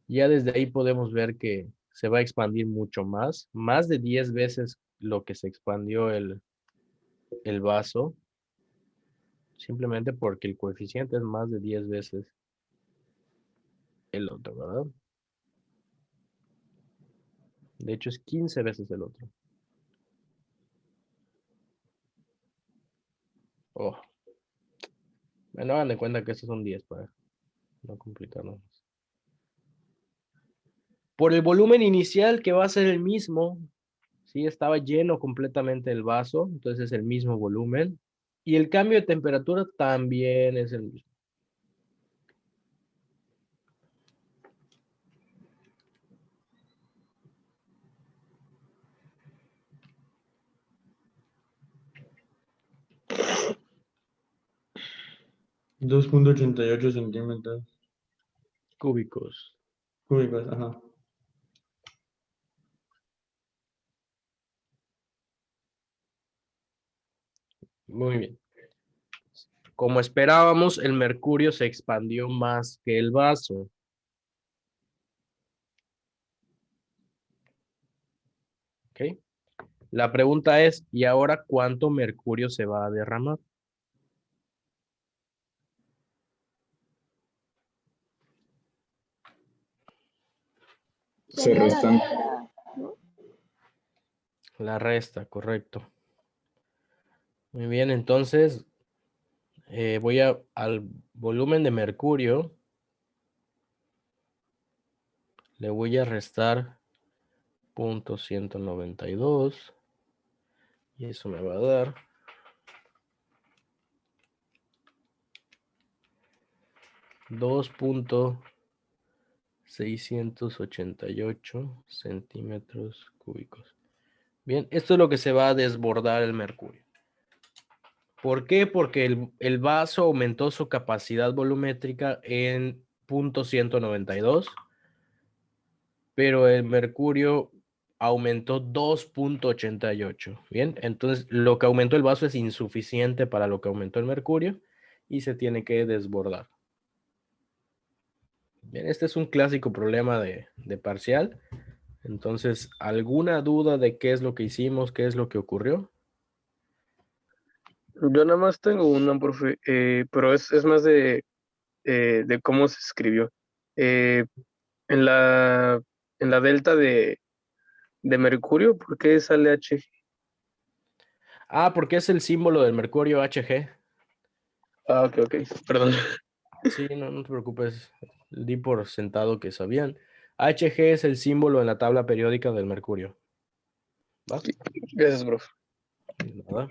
Ya desde ahí podemos ver que se va a expandir mucho más de 10 veces lo que se expandió el vaso, simplemente porque el coeficiente es más de 10 veces el otro, ¿verdad? De hecho, es 15 veces el otro. Oh. Bueno, hagan de cuenta que estos son 10 para no complicarnos. Por el volumen inicial, que va a ser el mismo, ¿sí? Estaba lleno completamente el vaso, entonces es el mismo volumen. Y el cambio de temperatura también es el mismo. $2.88 centímetros Cúbicos. cúbicos. Ajá. Muy bien. Como esperábamos, el mercurio se expandió más que el vaso. ¿Ok? La pregunta es, ¿y ahora cuánto mercurio se va a derramar? Se Sería la restan. resta, ¿no? La resta, correcto. Muy bien, entonces voy al volumen de mercurio. Le voy a restar 0.192 y eso me va a dar 2.688 centímetros cúbicos. Bien, esto es lo que se va a desbordar el mercurio. ¿Por qué? Porque el vaso aumentó su capacidad volumétrica en 0.192, pero el mercurio aumentó 2.88. Bien, entonces lo que aumentó el vaso es insuficiente para lo que aumentó el mercurio y se tiene que desbordar. Bien, este es un clásico problema de parcial. Entonces, ¿alguna duda de qué es lo que hicimos, qué es lo que ocurrió? Yo nada más tengo una, profe, pero es más de cómo se escribió. Eh, en la delta de mercurio, ¿por qué sale H? Ah, porque es el símbolo del mercurio Hg. Ah, ok, perdón. Sí, no te preocupes. Di por sentado que sabían. Hg es el símbolo en la tabla periódica del mercurio. ¿Va? Gracias, profe. Nada.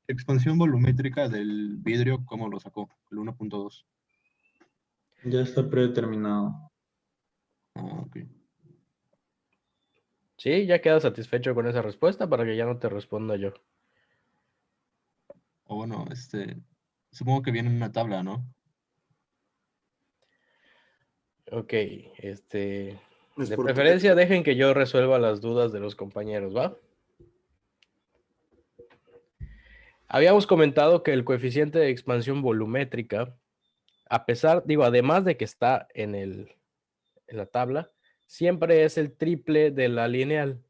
Expansión volumétrica del vidrio, ¿cómo lo sacó? El 1.2. Ya está predeterminado. Ah, ok. Sí, ya quedas satisfecho con esa respuesta para que ya no te responda yo. O bueno, supongo que viene en una tabla, ¿no? Ok, Es de por preferencia dejen que yo resuelva las dudas de los compañeros, ¿va? Habíamos comentado que el coeficiente de expansión volumétrica, además de que está en la tabla, siempre es el triple de la lineal.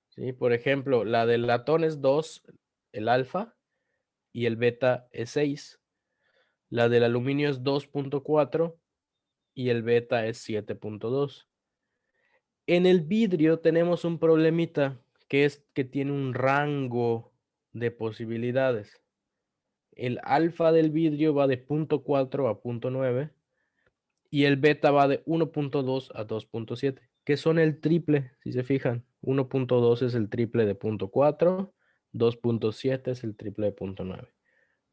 ¿Sí? Por ejemplo, la del latón es 2, el alfa, y el beta es 6. La del aluminio es 2.4 y el beta es 7.2. En el vidrio tenemos un problemita, que es que tiene un rango de posibilidades. El alfa del vidrio va de 0.4 a 0.9 y el beta va de 1.2 a 2.7, que son el triple, si se fijan. 1.2 es el triple de 0.4, 2.7 es el triple de 0.9.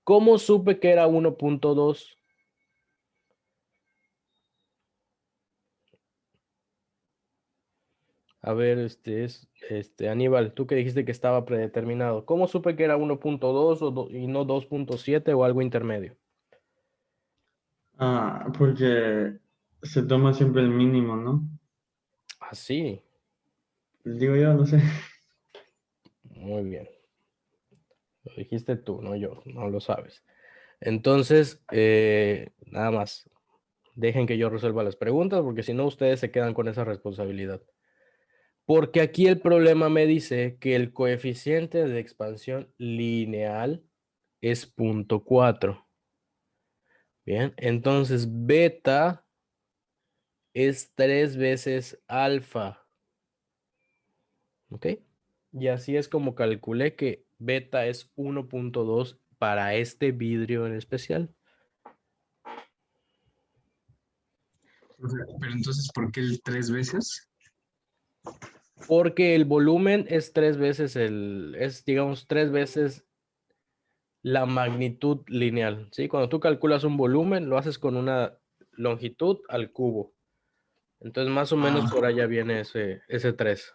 ¿Cómo supe que era 1.2? A ver, Aníbal, tú que dijiste que estaba predeterminado. ¿Cómo supe que era 1.2 y no 2.7 o algo intermedio? Ah, porque se toma siempre el mínimo, ¿no? Así, Digo yo, no sé. muy bien. Lo dijiste tú, no yo, no lo sabes. Entonces, nada más, dejen que yo resuelva las preguntas porque si no ustedes se quedan con esa responsabilidad. Porque aquí el problema me dice que el coeficiente de expansión lineal es 0.4. Bien, entonces beta es 3 veces alfa. ¿Ok? Y así es como calculé que beta es 1.2 para este vidrio en especial. Pero entonces, ¿por qué el 3 veces? Porque el volumen es 3 veces digamos, 3 veces la magnitud lineal. ¿Sí? Cuando tú calculas un volumen, lo haces con una longitud al cubo. Entonces, más o menos por allá viene ese 3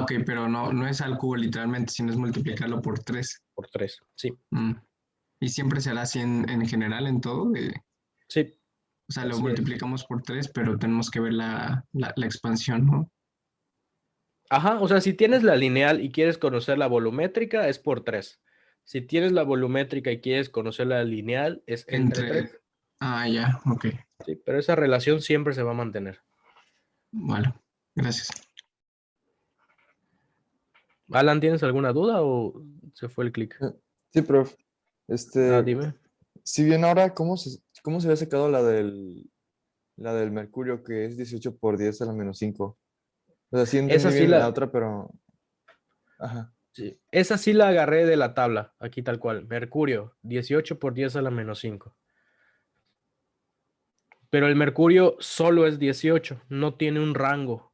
Ok, pero no es al cubo literalmente, sino es multiplicarlo por 3. por 3. Sí, Y siempre será así en general, en todo. sí. O sea, lo Así es. multiplicamos por 3, pero tenemos que ver la expansión, ¿no? Ajá, o sea, si tienes la lineal y quieres conocer la volumétrica, es por 3. Si tienes la volumétrica y quieres conocer la lineal, es entre 3. Ya, ok. Sí, pero esa relación siempre se va a mantener. Vale, gracias. Alan, ¿tienes alguna duda o se fue el clic? Sí, prof. Dime. Si bien ahora, ¿cómo se había sacado la del mercurio, que es 18 por 10 a la menos 5? O sea, sí Esa entendí sí bien la otra, pero... Ajá. sí, esa sí la agarré de la tabla, aquí tal cual. Mercurio, 18 por 10 a la menos 5. Pero el mercurio solo es 18, no tiene un rango,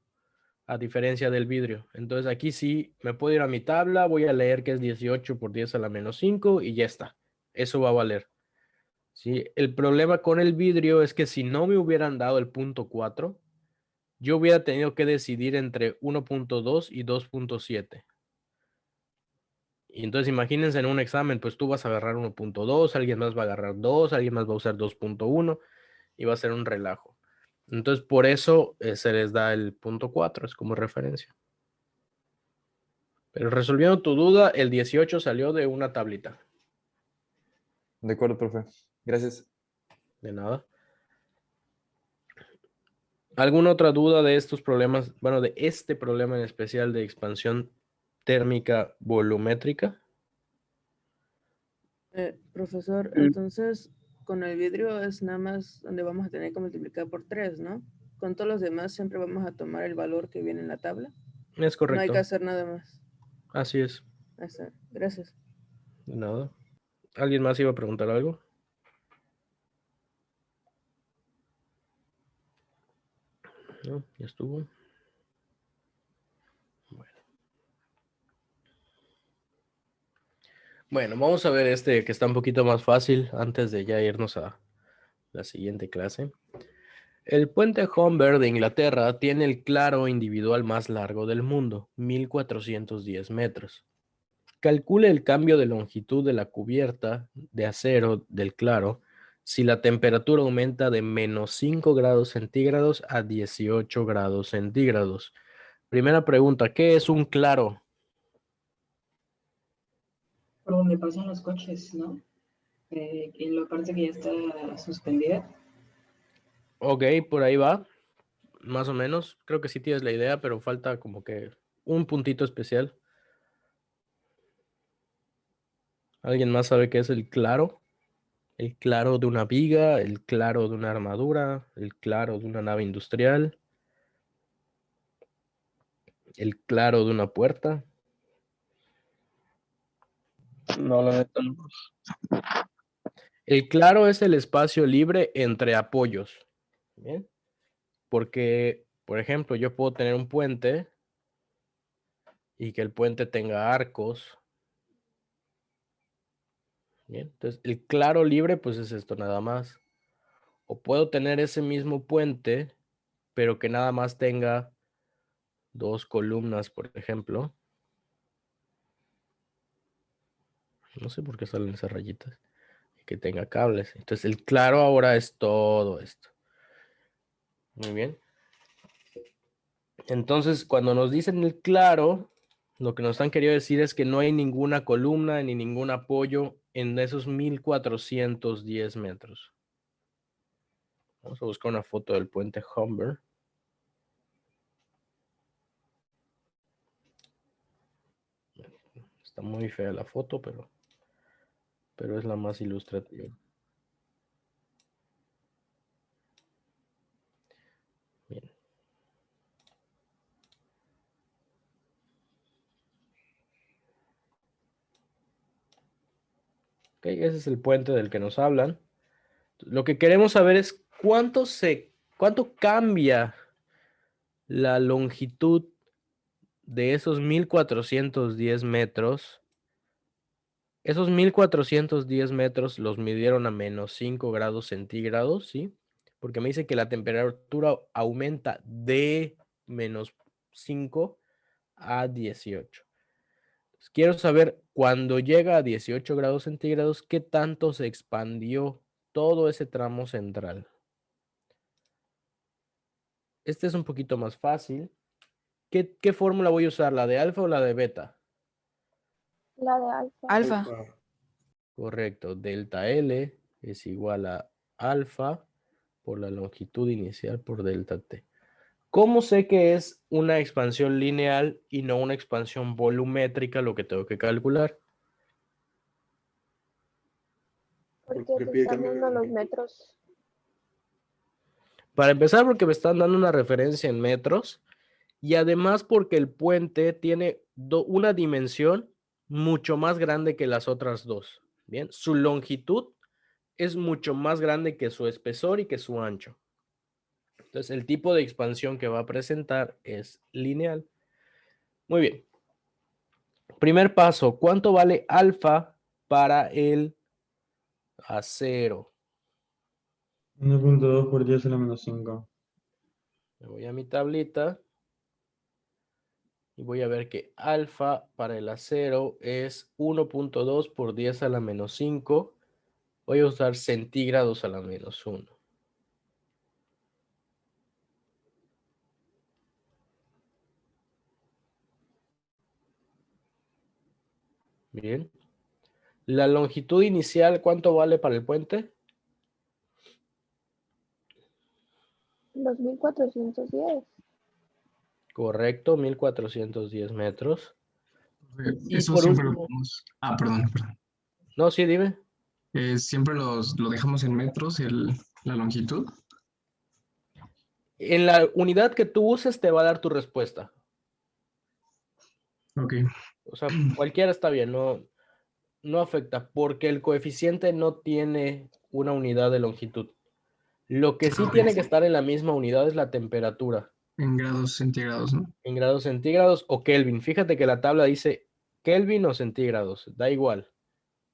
a diferencia del vidrio. Entonces aquí sí me puedo ir a mi tabla, voy a leer que es 18 por 10 a la menos 5 y ya está. Eso va a valer. ¿Sí? El problema con el vidrio es que si no me hubieran dado el punto 4, yo hubiera tenido que decidir entre 1.2 y 2.7. Y entonces imagínense en un examen, pues tú vas a agarrar 1.2, alguien más va a agarrar 2, alguien más va a usar 2.1 y va a ser un relajo. Entonces por eso se les da el punto 4, es como referencia. Pero resolviendo tu duda, el 18 salió de una tablita. De acuerdo, profe. Gracias. De nada. ¿Alguna otra duda de estos problemas? Bueno, de este problema en especial de expansión térmica volumétrica. Profesor, entonces con el vidrio es nada más donde vamos a tener que multiplicar por 3, ¿no? Con todos los demás siempre vamos a tomar el valor que viene en la tabla. Es No hay correcto. que hacer nada más. Así es. Ahí está. Gracias. De nada. ¿Alguien más iba a preguntar algo? No, ya estuvo. Bueno, vamos a ver este que está un poquito más fácil antes de ya irnos a la siguiente clase. El puente Humber de Inglaterra tiene el claro individual más largo del mundo, 1410 metros. Calcule el cambio de longitud de la cubierta de acero del claro si la temperatura aumenta de -5 grados centígrados a 18 grados centígrados. Primera pregunta, ¿qué es un claro? Por donde pasan los coches, ¿no? En la parte que ya está suspendida. Ok, por ahí va, más o menos. Creo que sí tienes la idea, pero falta como que un puntito especial. ¿Alguien más sabe qué es el claro? El claro de una viga, el claro de una armadura, el claro de una nave industrial, el claro de una puerta. No, la neta no. El claro es el espacio libre entre apoyos. ¿Bien? Porque, por ejemplo, yo puedo tener un puente y que el puente tenga arcos. Bien, entonces el claro libre pues es esto nada más. O puedo tener ese mismo puente, pero que nada más tenga 2 columnas, por ejemplo. No sé por qué salen esas rayitas. Y que tenga cables. Entonces el claro ahora es todo esto. Muy bien. Entonces cuando nos dicen el claro, lo que nos han querido decir es que no hay ninguna columna ni ningún apoyo en esos 1410 metros. Vamos a buscar una foto del puente Humber. Está muy fea la foto, pero es la más ilustrativa. Bien. Ok, ese es el puente del que nos hablan. Lo que queremos saber es cuánto cambia la longitud de esos 1410 metros. Esos 1410 metros los midieron a -5 grados centígrados, ¿sí? Porque me dice que la temperatura aumenta de -5 a 18. Quiero saber cuando llega a 18 grados centígrados, qué tanto se expandió todo ese tramo central. Este es un poquito más fácil. ¿Qué fórmula voy a usar? ¿La de alfa o la de beta? La de alfa. Alfa. Correcto. Delta L es igual a alfa por la longitud inicial por delta T. ¿Cómo sé que es una expansión lineal y no una expansión volumétrica lo que tengo que calcular? Porque te están dando los metros. Para empezar, porque me están dando una referencia en metros y además porque el puente tiene una dimensión mucho más grande que las otras dos. Bien, su longitud es mucho más grande que su espesor y que su ancho. Entonces, el tipo de expansión que va a presentar es lineal. Muy bien. Primer paso, ¿cuánto vale alfa para el acero? 1.2 por 10 a la -5. Me voy a mi tablita y voy a ver que alfa para el acero es 1.2 por 10 a la -5. Voy a usar centígrados a la -1. Bien. La longitud inicial, ¿cuánto vale para el puente? 2410. Correcto, 1410 metros. Y Eso por siempre lo último, vemos. Perdón. no, sí, dime. Siempre lo dejamos en metros, la longitud. En la unidad que tú uses te va a dar tu respuesta. Ok. O sea, cualquiera está bien, no afecta, porque el coeficiente no tiene una unidad de longitud. Lo que sí Ah, ok. tiene que estar en la misma unidad es la temperatura, En grados centígrados, ¿no? en grados centígrados o Kelvin. Fíjate que la tabla dice Kelvin o centígrados, da igual.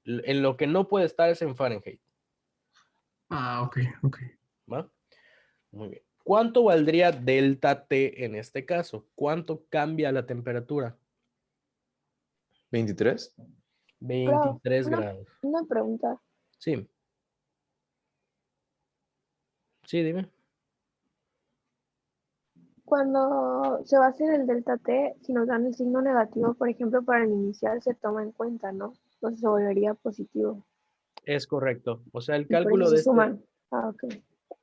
En lo que no puede estar es en Fahrenheit, Ah, ok, ok. ¿va? Muy bien. ¿Cuánto valdría delta T en este caso? ¿Cuánto cambia la temperatura? 23. 23 una, grados. una pregunta. Sí, sí, dime. Cuando se va a hacer el delta T, si nos dan el signo negativo, por ejemplo, para el inicial se toma en cuenta, ¿no? Entonces se volvería positivo. Es correcto. O sea, Y por eso se suman. Ah, ok.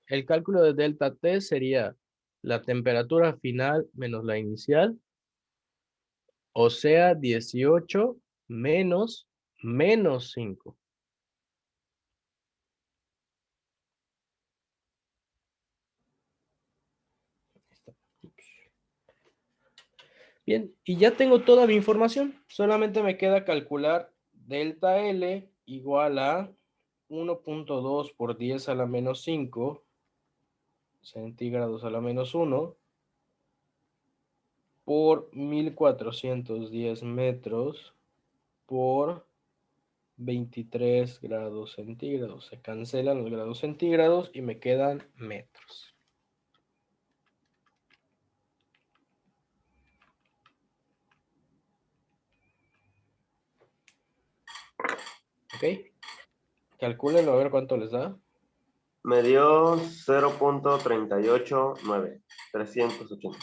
el cálculo de delta T sería la temperatura final menos la inicial, o sea, 18 menos 5. Bien, y ya tengo toda mi información. Solamente me queda calcular delta L igual a 1.2 por 10 a la menos 5 centígrados a la menos 1 por 1410 metros por 23 grados centígrados. Se cancelan los grados centígrados y me quedan metros. ¿Ok? Calcúlenlo a ver cuánto les da. Me dio 0.389, 380.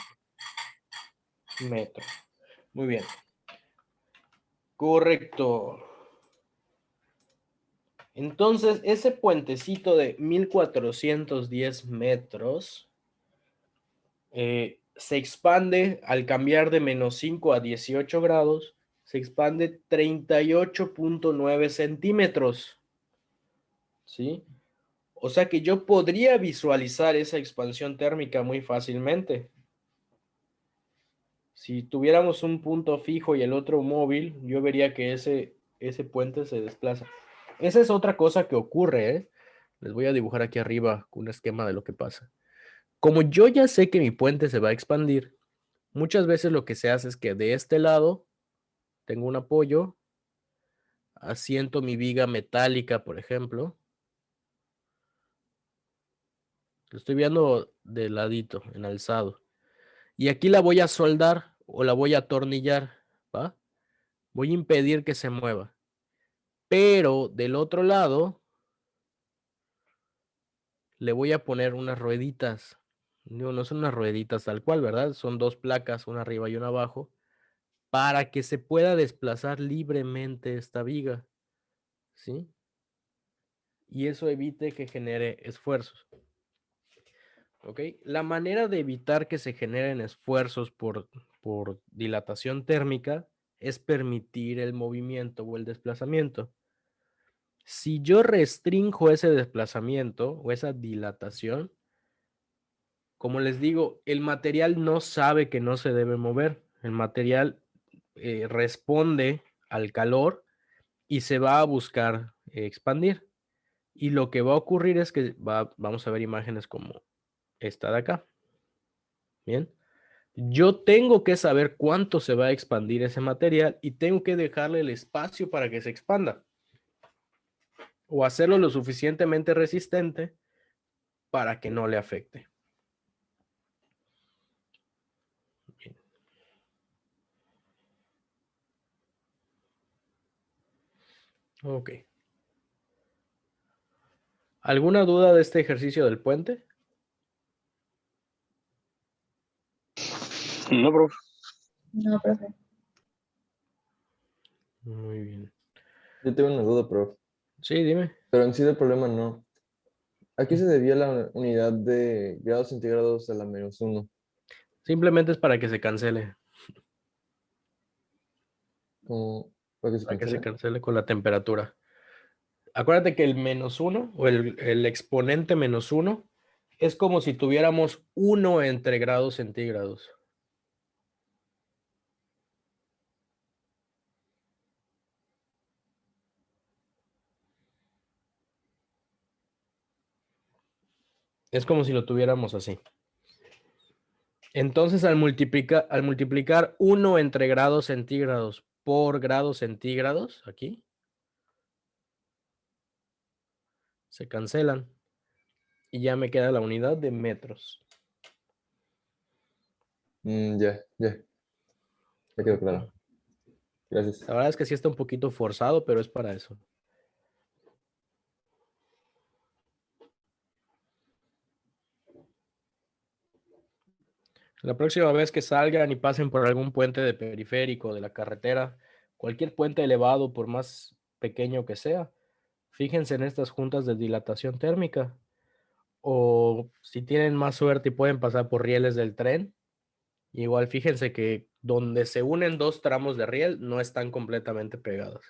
Metros. Muy bien. Correcto. Entonces, ese puentecito de 1410 metros se expande al cambiar de menos 5 a 18 grados, se expande 38.9 centímetros. ¿Sí? O sea que yo podría visualizar esa expansión térmica muy fácilmente. Si tuviéramos un punto fijo y el otro móvil, yo vería que ese puente se desplaza. Esa es otra cosa que ocurre, ¿eh? Les voy a dibujar aquí arriba un esquema de lo que pasa. Como yo ya sé que mi puente se va a expandir, muchas veces lo que se hace es que de este lado tengo un apoyo, asiento mi viga metálica, por ejemplo. Lo estoy viendo de ladito, en alzado. Y aquí la voy a soldar o la voy a atornillar, ¿va? Voy a impedir que se mueva. Pero del otro lado le voy a poner unas rueditas. No son unas rueditas tal cual, ¿verdad? Son dos placas, una arriba y una abajo, para que se pueda desplazar libremente esta viga, ¿sí? Y eso evite que genere esfuerzos. ¿Ok? La manera de evitar que se generen esfuerzos por dilatación térmica es permitir el movimiento o el desplazamiento. Si yo restrinjo ese desplazamiento o esa dilatación, como les digo, el material no sabe que no se debe mover. El material responde al calor y se va a buscar expandir. Y lo que va a ocurrir es que vamos a ver imágenes como esta de acá. Bien. Yo tengo que saber cuánto se va a expandir ese material y tengo que dejarle el espacio para que se expanda. O hacerlo lo suficientemente resistente para que no le afecte. Bien. Ok. ¿Alguna duda de este ejercicio del puente? No, profe. No, profe. Muy bien. Yo tengo una duda, prof. Sí, dime. Pero en sí el problema no. ¿A qué se debía la unidad de grados centígrados a la menos 1? Simplemente es para que se cancele. Como para que se Para que se cancele. cancele con la temperatura. Acuérdate que el -1 o el exponente -1 es como si tuviéramos 1 entre grados centígrados. Es como si lo tuviéramos así. Entonces, al multiplicar 1 entre grados centígrados por grados centígrados, aquí, se cancelan. Y ya me queda la unidad de metros. Ya quedó claro. Gracias. La verdad es que sí está un poquito forzado, pero es para eso. La próxima vez que salgan y pasen por algún puente de periférico de la carretera, cualquier puente elevado, por más pequeño que sea, fíjense en estas juntas de dilatación térmica. O si tienen más suerte y pueden pasar por rieles del tren, igual fíjense que donde se unen dos tramos de riel no están completamente pegadas.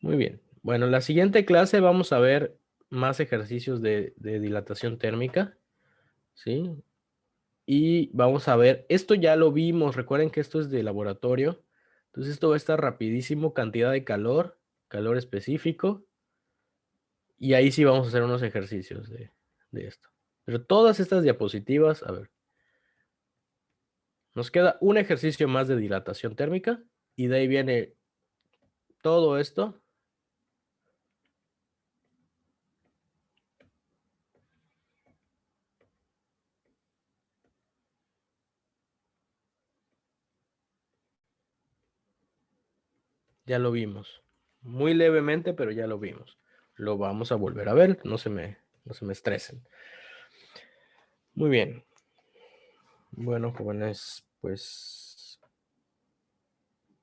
Muy bien. Bueno, en la siguiente clase vamos a ver más ejercicios de dilatación térmica, ¿sí? Y vamos a ver, esto ya lo vimos, recuerden que esto es de laboratorio, entonces esto va a estar rapidísimo, cantidad de calor, calor específico, y ahí sí vamos a hacer unos ejercicios de esto. Pero todas estas diapositivas, a ver, nos queda un ejercicio más de dilatación térmica, y de ahí viene todo esto. Ya lo vimos. Muy levemente, pero ya lo vimos. Lo vamos a volver a ver. No se me estresen. Muy bien. Bueno, jóvenes, pues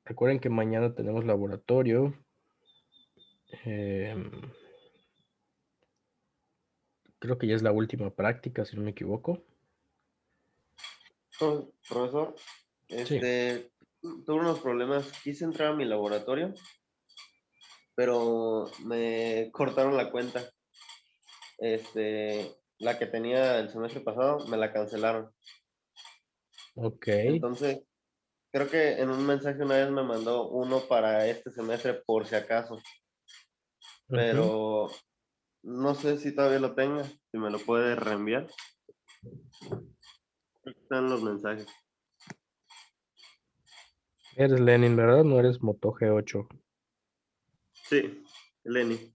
recuerden que mañana tenemos laboratorio. Creo que ya es la última práctica, si no me equivoco. Profesor, tuve unos problemas. Quise entrar a mi laboratorio, pero me cortaron la cuenta. La que tenía el semestre pasado, me la cancelaron. Ok. Entonces, creo que en un mensaje una vez me mandó uno para este semestre por si acaso. Pero no sé si todavía lo tenga, si me lo puede reenviar. Aquí están los mensajes. Eres Lenin, ¿verdad? No eres Moto G8. Sí, Lenny.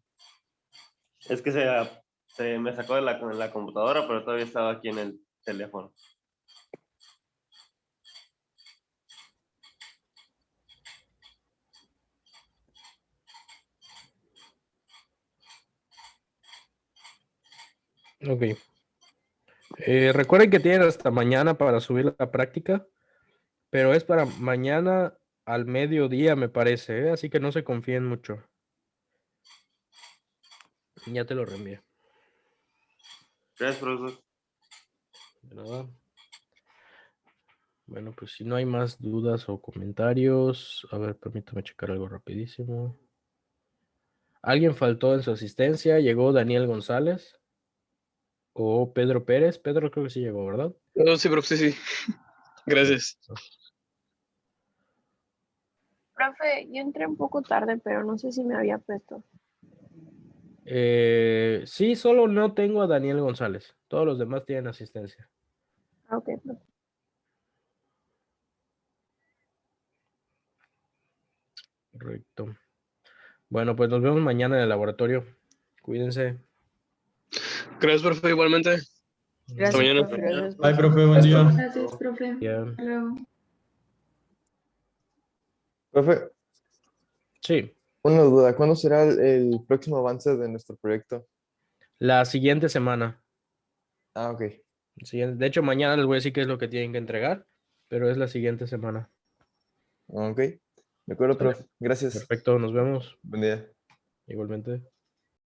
Es que se me sacó de la computadora, pero todavía estaba aquí en el teléfono. Ok. Recuerden que tienen hasta mañana para subir la práctica, pero es para mañana al mediodía, me parece, ¿eh? Así que no se confíen mucho. Ya te lo reenvié. Gracias, profesor. De nada. Bueno, pues si no hay más dudas o comentarios, a ver, permítame checar algo rapidísimo. ¿Alguien faltó en su asistencia? ¿Llegó Daniel González? ¿O Pedro Pérez? Pedro creo que sí llegó, ¿verdad? Sí, profe, sí. Gracias. Profe, yo entré un poco tarde, pero no sé si me había puesto. Sí, solo no tengo a Daniel González. Todos los demás tienen asistencia. Ah, ok, profe. Correcto. Bueno, pues nos vemos mañana en el laboratorio. Cuídense. Gracias, profe, igualmente. Gracias, Hasta mañana. profe, gracias, Bye, profe. profe, buen día. Gracias, profe. Ya. Hasta luego. Profe, Sí. una duda. ¿Cuándo será el próximo avance de nuestro proyecto? La siguiente semana. Ah, ok. De hecho, mañana les voy a decir qué es lo que tienen que entregar, pero es la siguiente semana. Ok. De acuerdo, ¿Sale? profe. Gracias. Perfecto, nos vemos. Buen día. Igualmente.